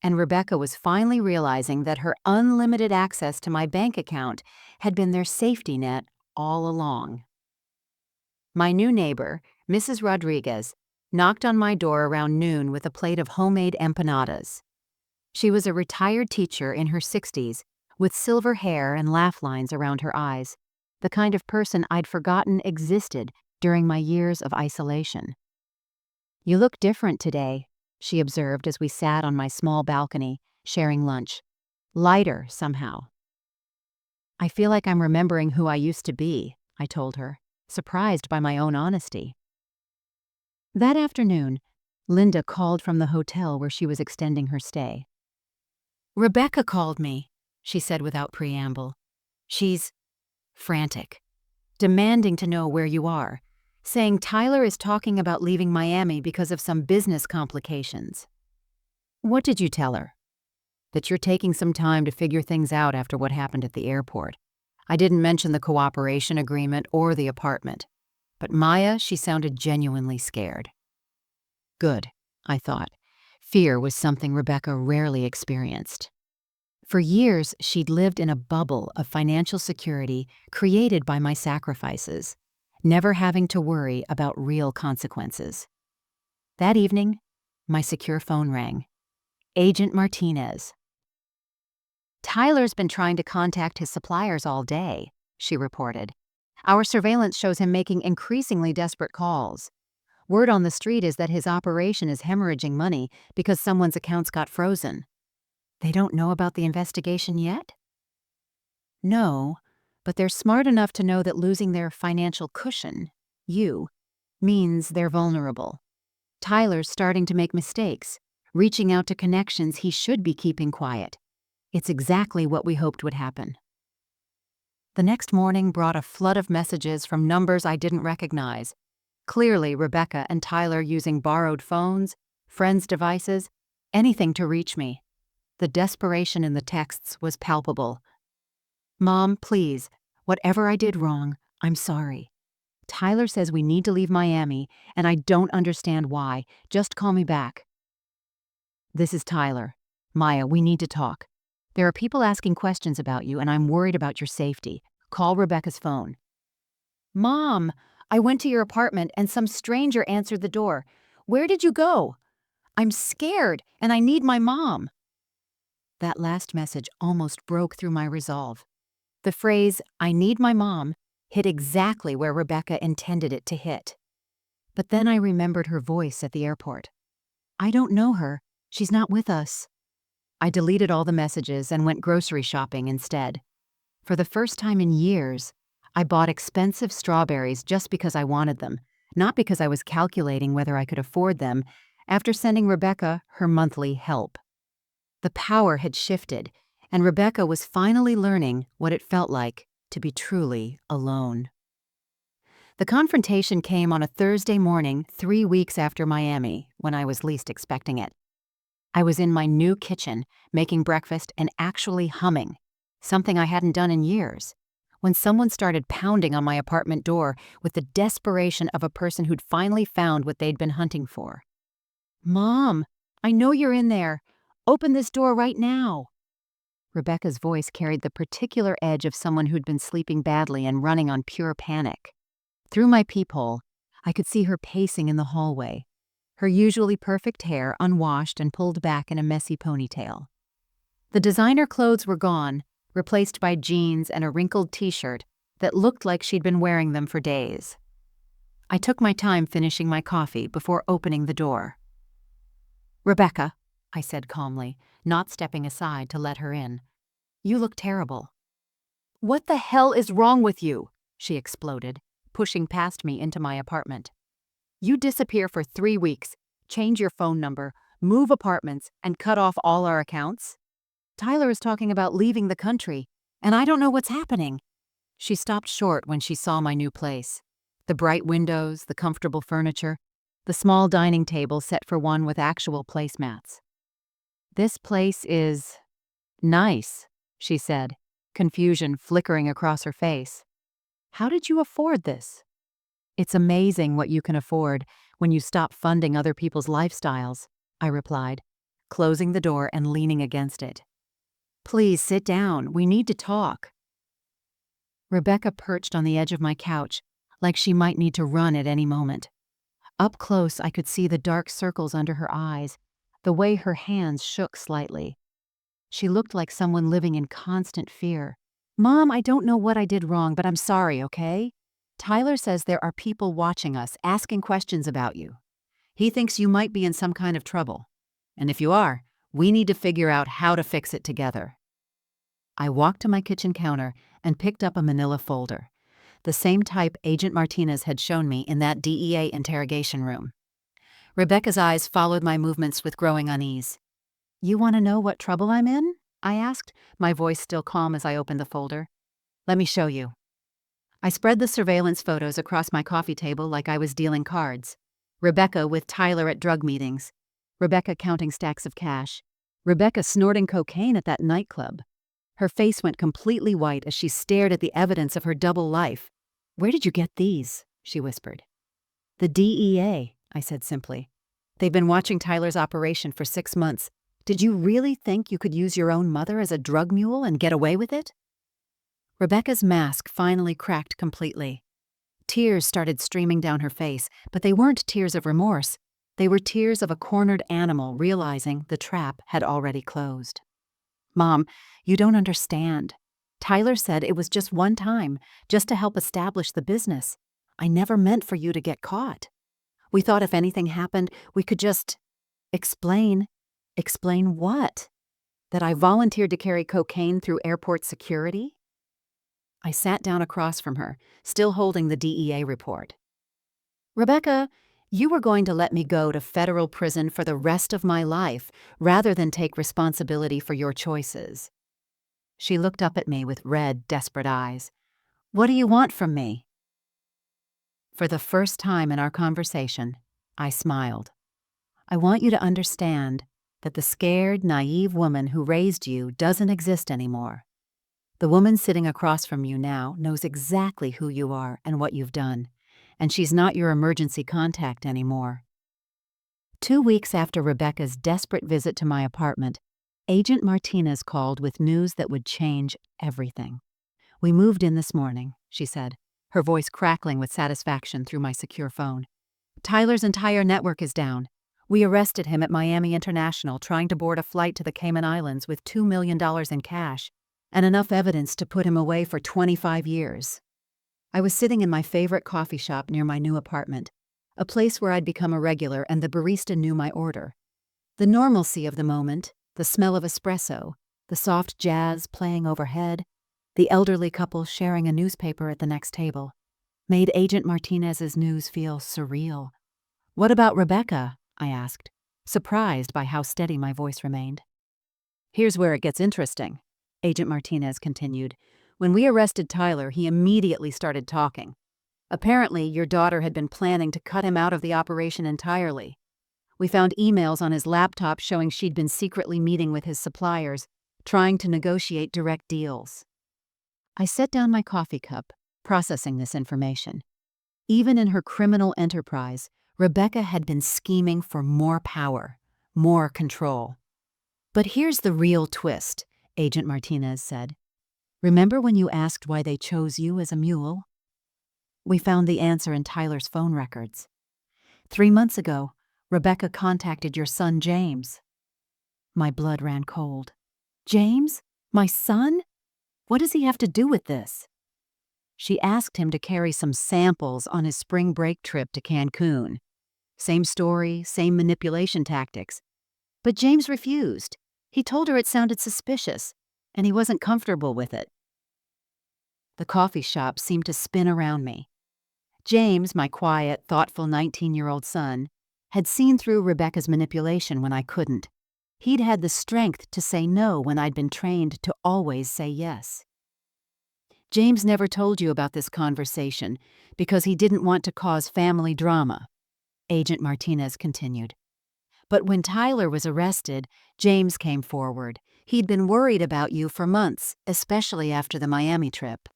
And Rebecca was finally realizing that her unlimited access to my bank account had been their safety net all along. My new neighbor, Mrs. Rodriguez, knocked on my door around noon with a plate of homemade empanadas. She was a retired teacher in her 60s, with silver hair and laugh lines around her eyes, the kind of person I'd forgotten existed during my years of isolation. You look different today, she observed as we sat on my small balcony, sharing lunch. Lighter, somehow. I feel like I'm remembering who I used to be, I told her, surprised by my own honesty. That afternoon, Linda called from the hotel where she was extending her stay. Rebecca called me, she said without preamble. She's frantic, demanding to know where you are, saying Tyler is talking about leaving Miami because of some business complications. What did you tell her? That you're taking some time to figure things out after what happened at the airport. I didn't mention the cooperation agreement or the apartment. But Maya, she sounded genuinely scared. Good, I thought. Fear was something Rebecca rarely experienced. For years, she'd lived in a bubble of financial security created by my sacrifices, never having to worry about real consequences. That evening, my secure phone rang. Agent Martinez. Tyler's been trying to contact his suppliers all day, she reported. Our surveillance shows him making increasingly desperate calls. Word on the street is that his operation is hemorrhaging money because someone's accounts got frozen. They don't know about the investigation yet? No, but they're smart enough to know that losing their financial cushion, you, means they're vulnerable. Tyler's starting to make mistakes, reaching out to connections he should be keeping quiet. It's exactly what we hoped would happen. The next morning brought a flood of messages from numbers I didn't recognize. Clearly, Rebecca and Tyler using borrowed phones, friends' devices, anything to reach me. The desperation in the texts was palpable. Mom, please, whatever I did wrong, I'm sorry. Tyler says we need to leave Miami, and I don't understand why. Just call me back. This is Tyler. Maya, we need to talk. There are people asking questions about you, and I'm worried about your safety. Call Rebecca's phone. Mom, I went to your apartment and some stranger answered the door. Where did you go? I'm scared, and I need my mom. That last message almost broke through my resolve. The phrase, I need my mom, hit exactly where Rebecca intended it to hit. But then I remembered her voice at the airport. I don't know her. She's not with us. I deleted all the messages and went grocery shopping instead. For the first time in years, I bought expensive strawberries just because I wanted them, not because I was calculating whether I could afford them, after sending Rebecca her monthly help. The power had shifted, and Rebecca was finally learning what it felt like to be truly alone. The confrontation came on a Thursday morning 3 weeks after Miami, when I was least expecting it. I was in my new kitchen, making breakfast and actually humming, something I hadn't done in years, when someone started pounding on my apartment door with the desperation of a person who'd finally found what they'd been hunting for. Mom, I know you're in there. Open this door right now. Rebecca's voice carried the particular edge of someone who'd been sleeping badly and running on pure panic. Through my peephole, I could see her pacing in the hallway, her usually perfect hair unwashed and pulled back in a messy ponytail. The designer clothes were gone, replaced by jeans and a wrinkled t-shirt that looked like she'd been wearing them for days. I took my time finishing my coffee before opening the door. Rebecca, I said calmly, not stepping aside to let her in. You look terrible. What the hell is wrong with you? She exploded, pushing past me into my apartment. You disappear for 3 weeks, change your phone number, move apartments, and cut off all our accounts? Tyler is talking about leaving the country, and I don't know what's happening. She stopped short when she saw my new place. The bright windows, the comfortable furniture, the small dining table set for one with actual placemats. This place is nice, she said, confusion flickering across her face. How did you afford this? It's amazing what you can afford when you stop funding other people's lifestyles, I replied, closing the door and leaning against it. Please sit down. We need to talk. Rebecca perched on the edge of my couch, like she might need to run at any moment. Up close, I could see the dark circles under her eyes, the way her hands shook slightly. She looked like someone living in constant fear. Mom, I don't know what I did wrong, but I'm sorry, okay? Tyler says there are people watching us, asking questions about you. He thinks you might be in some kind of trouble. And if you are, we need to figure out how to fix it together. I walked to my kitchen counter and picked up a manila folder, the same type Agent Martinez had shown me in that DEA interrogation room. Rebecca's eyes followed my movements with growing unease. You want to know what trouble I'm in? I asked, my voice still calm as I opened the folder. Let me show you. I spread the surveillance photos across my coffee table like I was dealing cards. Rebecca with Tyler at drug meetings. Rebecca counting stacks of cash. Rebecca snorting cocaine at that nightclub. Her face went completely white as she stared at the evidence of her double life. Where did you get these? She whispered. The DEA, I said simply. They've been watching Tyler's operation for 6 months. Did you really think you could use your own mother as a drug mule and get away with it? Rebecca's mask finally cracked completely. Tears started streaming down her face, but they weren't tears of remorse. They were tears of a cornered animal realizing the trap had already closed. Mom, you don't understand. Tyler said it was just one time, just to help establish the business. I never meant for you to get caught. We thought if anything happened, we could just explain. Explain what? That I volunteered to carry cocaine through airport security? I sat down across from her, still holding the DEA report. Rebecca, you were going to let me go to federal prison for the rest of my life rather than take responsibility for your choices. She looked up at me with red, desperate eyes. What do you want from me? For the first time in our conversation, I smiled. I want you to understand that the scared, naive woman who raised you doesn't exist anymore. The woman sitting across from you now knows exactly who you are and what you've done, and she's not your emergency contact anymore. 2 weeks after Rebecca's desperate visit to my apartment, Agent Martinez called with news that would change everything. "We moved in this morning," she said, her voice crackling with satisfaction through my secure phone. "Tyler's entire network is down. We arrested him at Miami International trying to board a flight to the Cayman Islands with $2 million in cash and enough evidence to put him away for 25 years. I was sitting in my favorite coffee shop near my new apartment, a place where I'd become a regular and the barista knew my order. The normalcy of the moment, the smell of espresso, the soft jazz playing overhead, the elderly couple sharing a newspaper at the next table, made Agent Martinez's news feel surreal. "What about Rebecca?" I asked, surprised by how steady my voice remained. "Here's where it gets interesting," Agent Martinez continued. "When we arrested Tyler, he immediately started talking. Apparently, your daughter had been planning to cut him out of the operation entirely. We found emails on his laptop showing she'd been secretly meeting with his suppliers, trying to negotiate direct deals." I set down my coffee cup, processing this information. Even in her criminal enterprise, Rebecca had been scheming for more power, more control. "But here's the real twist," Agent Martinez said. "Remember when you asked why they chose you as a mule? We found the answer in Tyler's phone records. 3 months ago, Rebecca contacted your son, James." My blood ran cold. "James? My son? What does he have to do with this?" "She asked him to carry some samples on his spring break trip to Cancun. Same story, same manipulation tactics. But James refused. He told her it sounded suspicious, and he wasn't comfortable with it." The coffee shop seemed to spin around me. James, my quiet, thoughtful 19-year-old son, had seen through Rebecca's manipulation when I couldn't. He'd had the strength to say no when I'd been trained to always say yes. "James never told you about this conversation because he didn't want to cause family drama," Agent Martinez continued. "But when Tyler was arrested, James came forward. He'd been worried about you for months, especially after the Miami trip."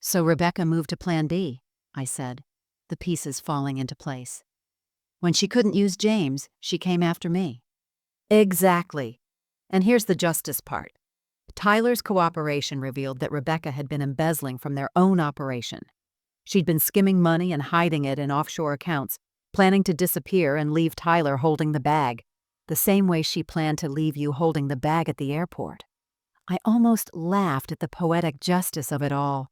"So Rebecca moved to Plan B," I said, the pieces falling into place. "When she couldn't use James, she came after me." "Exactly. And here's the justice part. Tyler's cooperation revealed that Rebecca had been embezzling from their own operation. She'd been skimming money and hiding it in offshore accounts, planning to disappear and leave Tyler holding the bag, the same way she planned to leave you holding the bag at the airport." I almost laughed at the poetic justice of it all.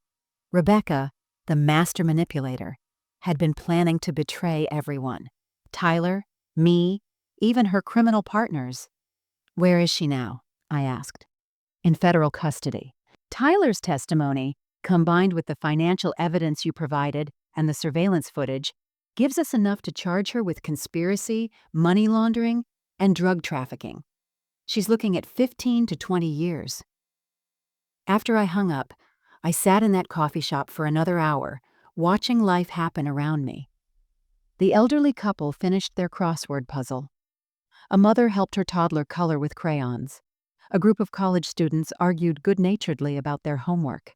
Rebecca, the master manipulator, had been planning to betray everyone. Tyler, me, even her criminal partners. "Where is she now?" I asked. "In federal custody. Tyler's testimony, combined with the financial evidence you provided and the surveillance footage, gives us enough to charge her with conspiracy, money laundering, and drug trafficking. She's looking at 15 to 20 years. After I hung up, I sat in that coffee shop for another hour, watching life happen around me. The elderly couple finished their crossword puzzle. A mother helped her toddler color with crayons. A group of college students argued good-naturedly about their homework.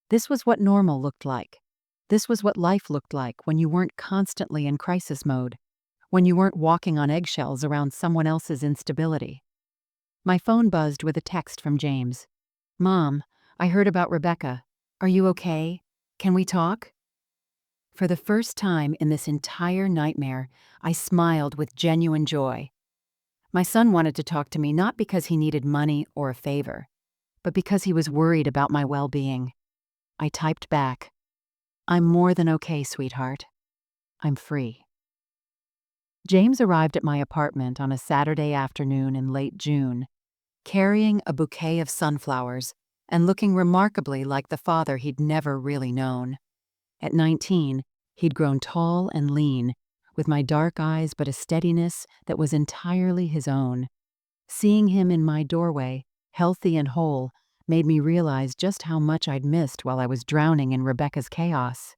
This was what normal looked like. This was what life looked like when you weren't constantly in crisis mode, when you weren't walking on eggshells around someone else's instability. My phone buzzed with a text from James. "Mom, I heard about Rebecca. Are you okay? Can we talk?" For the first time in this entire nightmare, I smiled with genuine joy. My son wanted to talk to me not because he needed money or a favor, but because he was worried about my well-being. I typed back, "I'm more than okay, sweetheart. I'm free." James arrived at my apartment on a Saturday afternoon in late June, carrying a bouquet of sunflowers and looking remarkably like the father he'd never really known. At 19, he'd grown tall and lean, with my dark eyes but a steadiness that was entirely his own. Seeing him in my doorway, healthy and whole, made me realize just how much I'd missed while I was drowning in Rebecca's chaos.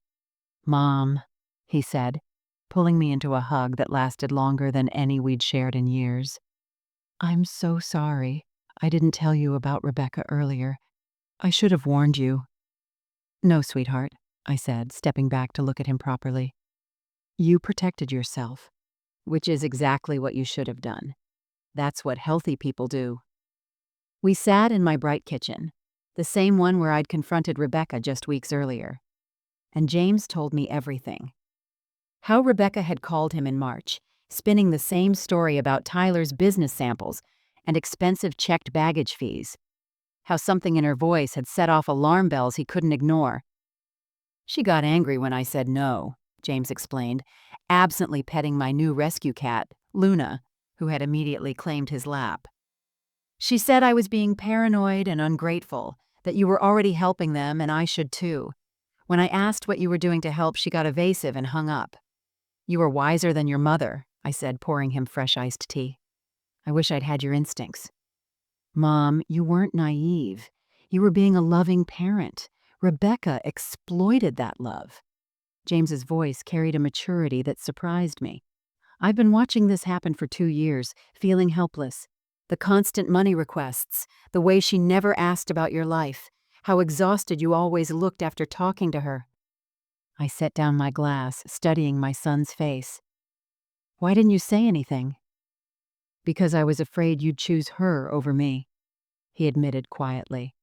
"Mom," he said, pulling me into a hug that lasted longer than any we'd shared in years. "I'm so sorry. I didn't tell you about Rebecca earlier. I should have warned you." "No, sweetheart," I said, stepping back to look at him properly. "You protected yourself, which is exactly what you should have done. That's what healthy people do." We sat in my bright kitchen, the same one where I'd confronted Rebecca just weeks earlier. And James told me everything. How Rebecca had called him in March, spinning the same story about Tyler's business samples and expensive checked baggage fees. How something in her voice had set off alarm bells he couldn't ignore. She got angry when I said no, James explained, absently petting my new rescue cat, Luna, who had immediately claimed his lap. She said I was being paranoid and ungrateful, that you were already helping them and I should too. When I asked what you were doing to help, she got evasive and hung up. You were wiser than your mother, I said, pouring him fresh iced tea. I wish I'd had your instincts. Mom, you weren't naive. You were being a loving parent. Rebecca exploited that love. James's voice carried a maturity that surprised me. I've been watching this happen for 2 years, feeling helpless. The constant money requests, the way she never asked about your life, how exhausted you always looked after talking to her. I set down my glass, studying my son's face. Why didn't you say anything? Because I was afraid you'd choose her over me, he admitted quietly.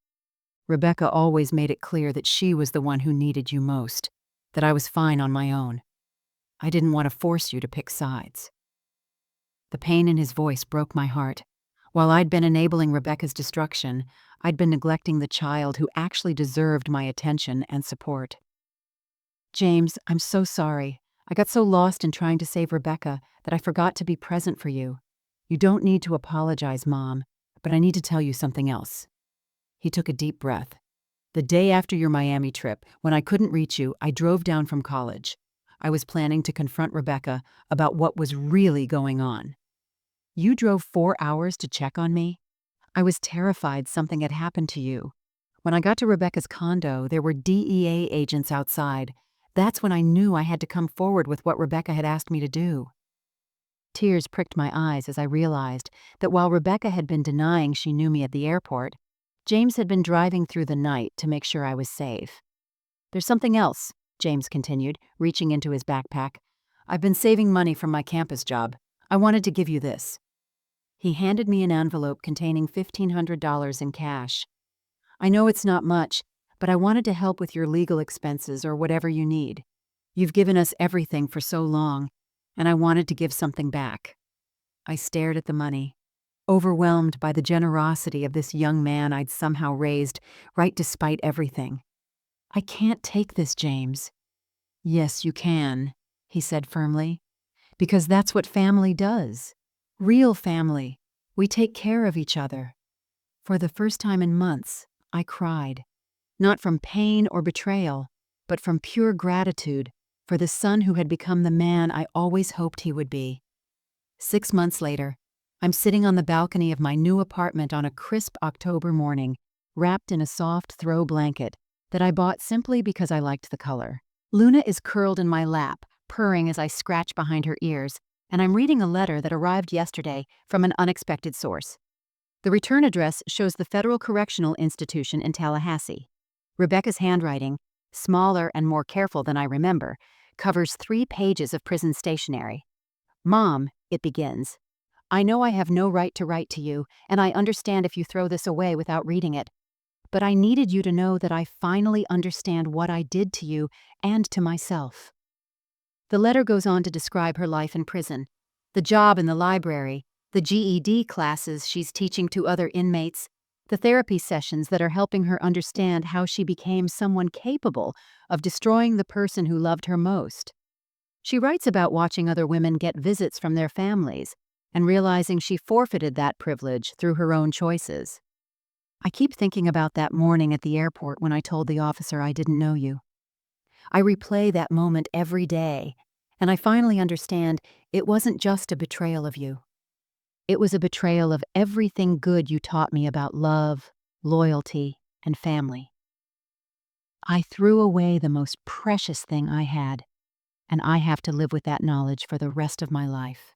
Rebecca always made it clear that she was the one who needed you most, that I was fine on my own. I didn't want to force you to pick sides. The pain in his voice broke my heart. While I'd been enabling Rebecca's destruction, I'd been neglecting the child who actually deserved my attention and support. James, I'm so sorry. I got so lost in trying to save Rebecca that I forgot to be present for you. You don't need to apologize, Mom, but I need to tell you something else. He took a deep breath. The day after your Miami trip, when I couldn't reach you, I drove down from college. I was planning to confront Rebecca about what was really going on. You drove 4 hours to check on me? I was terrified something had happened to you. When I got to Rebecca's condo, there were DEA agents outside. That's when I knew I had to come forward with what Rebecca had asked me to do. Tears pricked my eyes as I realized that while Rebecca had been denying she knew me at the airport, James had been driving through the night to make sure I was safe. There's something else, James continued, reaching into his backpack. I've been saving money from my campus job. I wanted to give you this. He handed me an envelope containing $1,500 in cash. I know it's not much, but I wanted to help with your legal expenses or whatever you need. You've given us everything for so long, and I wanted to give something back. I stared at the money, overwhelmed by the generosity of this young man I'd somehow raised, right despite everything. I can't take this, James. Yes, you can, he said firmly, because that's what family does. Real family. We take care of each other. For the first time in months, I cried. Not from pain or betrayal, but from pure gratitude for the son who had become the man I always hoped he would be. 6 months later, I'm sitting on the balcony of my new apartment on a crisp October morning, wrapped in a soft throw blanket that I bought simply because I liked the color. Luna is curled in my lap, purring as I scratch behind her ears, and I'm reading a letter that arrived yesterday from an unexpected source. The return address shows the Federal Correctional Institution in Tallahassee. Rebecca's handwriting, smaller and more careful than I remember, covers 3 pages of prison stationery. Mom, it begins. I know I have no right to write to you, and I understand if you throw this away without reading it. But I needed you to know that I finally understand what I did to you and to myself. The letter goes on to describe her life in prison, the job in the library, the GED classes she's teaching to other inmates, the therapy sessions that are helping her understand how she became someone capable of destroying the person who loved her most. She writes about watching other women get visits from their families and realizing she forfeited that privilege through her own choices. I keep thinking about that morning at the airport when I told the officer I didn't know you. I replay that moment every day, and I finally understand it wasn't just a betrayal of you. It was a betrayal of everything good you taught me about love, loyalty, and family. I threw away the most precious thing I had, and I have to live with that knowledge for the rest of my life.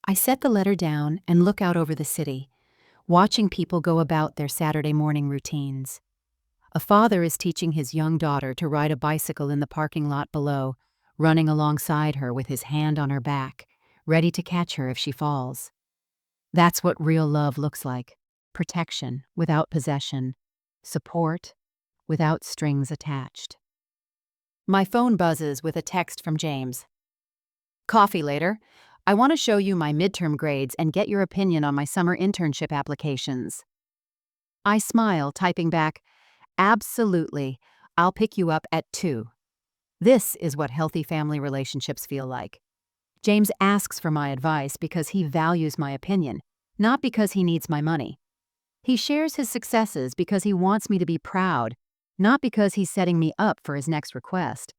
I set the letter down and look out over the city, watching people go about their Saturday morning routines. A father is teaching his young daughter to ride a bicycle in the parking lot below, running alongside her with his hand on her back, ready to catch her if she falls. That's what real love looks like. protection without possession, support without strings attached. My phone buzzes with a text from James. Coffee later. I want to show you my midterm grades and get your opinion on my summer internship applications. I smile, typing back, absolutely. I'll pick you up at 2. This is what healthy family relationships feel like. James asks for my advice because he values my opinion, not because he needs my money. He shares his successes because he wants me to be proud, not because he's setting me up for his next request.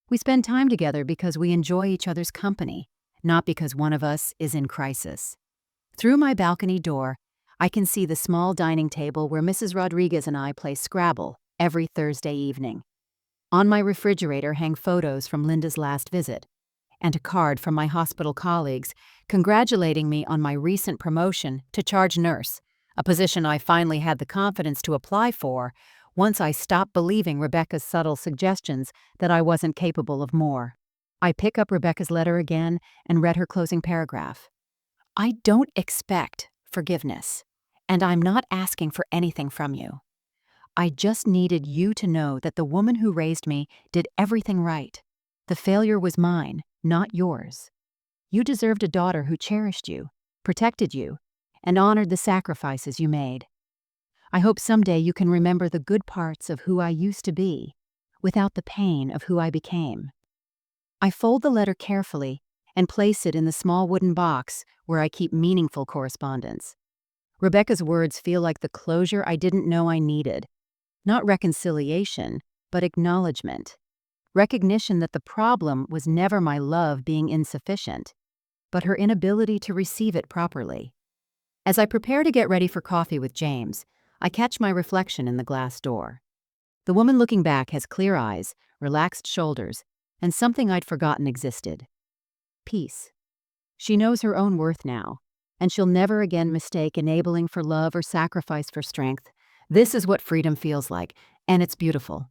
We spend time together because we enjoy each other's company, not because one of us is in crisis. Through my balcony door, I can see the small dining table where Mrs. Rodriguez and I play Scrabble every Thursday evening. On my refrigerator hang photos from Linda's last visit, and a card from my hospital colleagues congratulating me on my recent promotion to charge nurse, a position I finally had the confidence to apply for once I stopped believing Rebecca's subtle suggestions that I wasn't capable of more. I pick up Rebecca's letter again and read her closing paragraph. I don't expect forgiveness, and I'm not asking for anything from you. I just needed you to know that the woman who raised me did everything right. The failure was mine, not yours. You deserved a daughter who cherished you, protected you, and honored the sacrifices you made. I hope someday you can remember the good parts of who I used to be, without the pain of who I became. I fold the letter carefully and place it in the small wooden box where I keep meaningful correspondence. Rebecca's words feel like the closure I didn't know I needed. Not reconciliation, but acknowledgement. Recognition that the problem was never my love being insufficient, but her inability to receive it properly. As I prepare to get ready for coffee with James, I catch my reflection in the glass door. The woman looking back has clear eyes, relaxed shoulders, and something I'd forgotten existed. Peace. She knows her own worth now, and she'll never again mistake enabling for love or sacrifice for strength. This is what freedom feels like, and it's beautiful.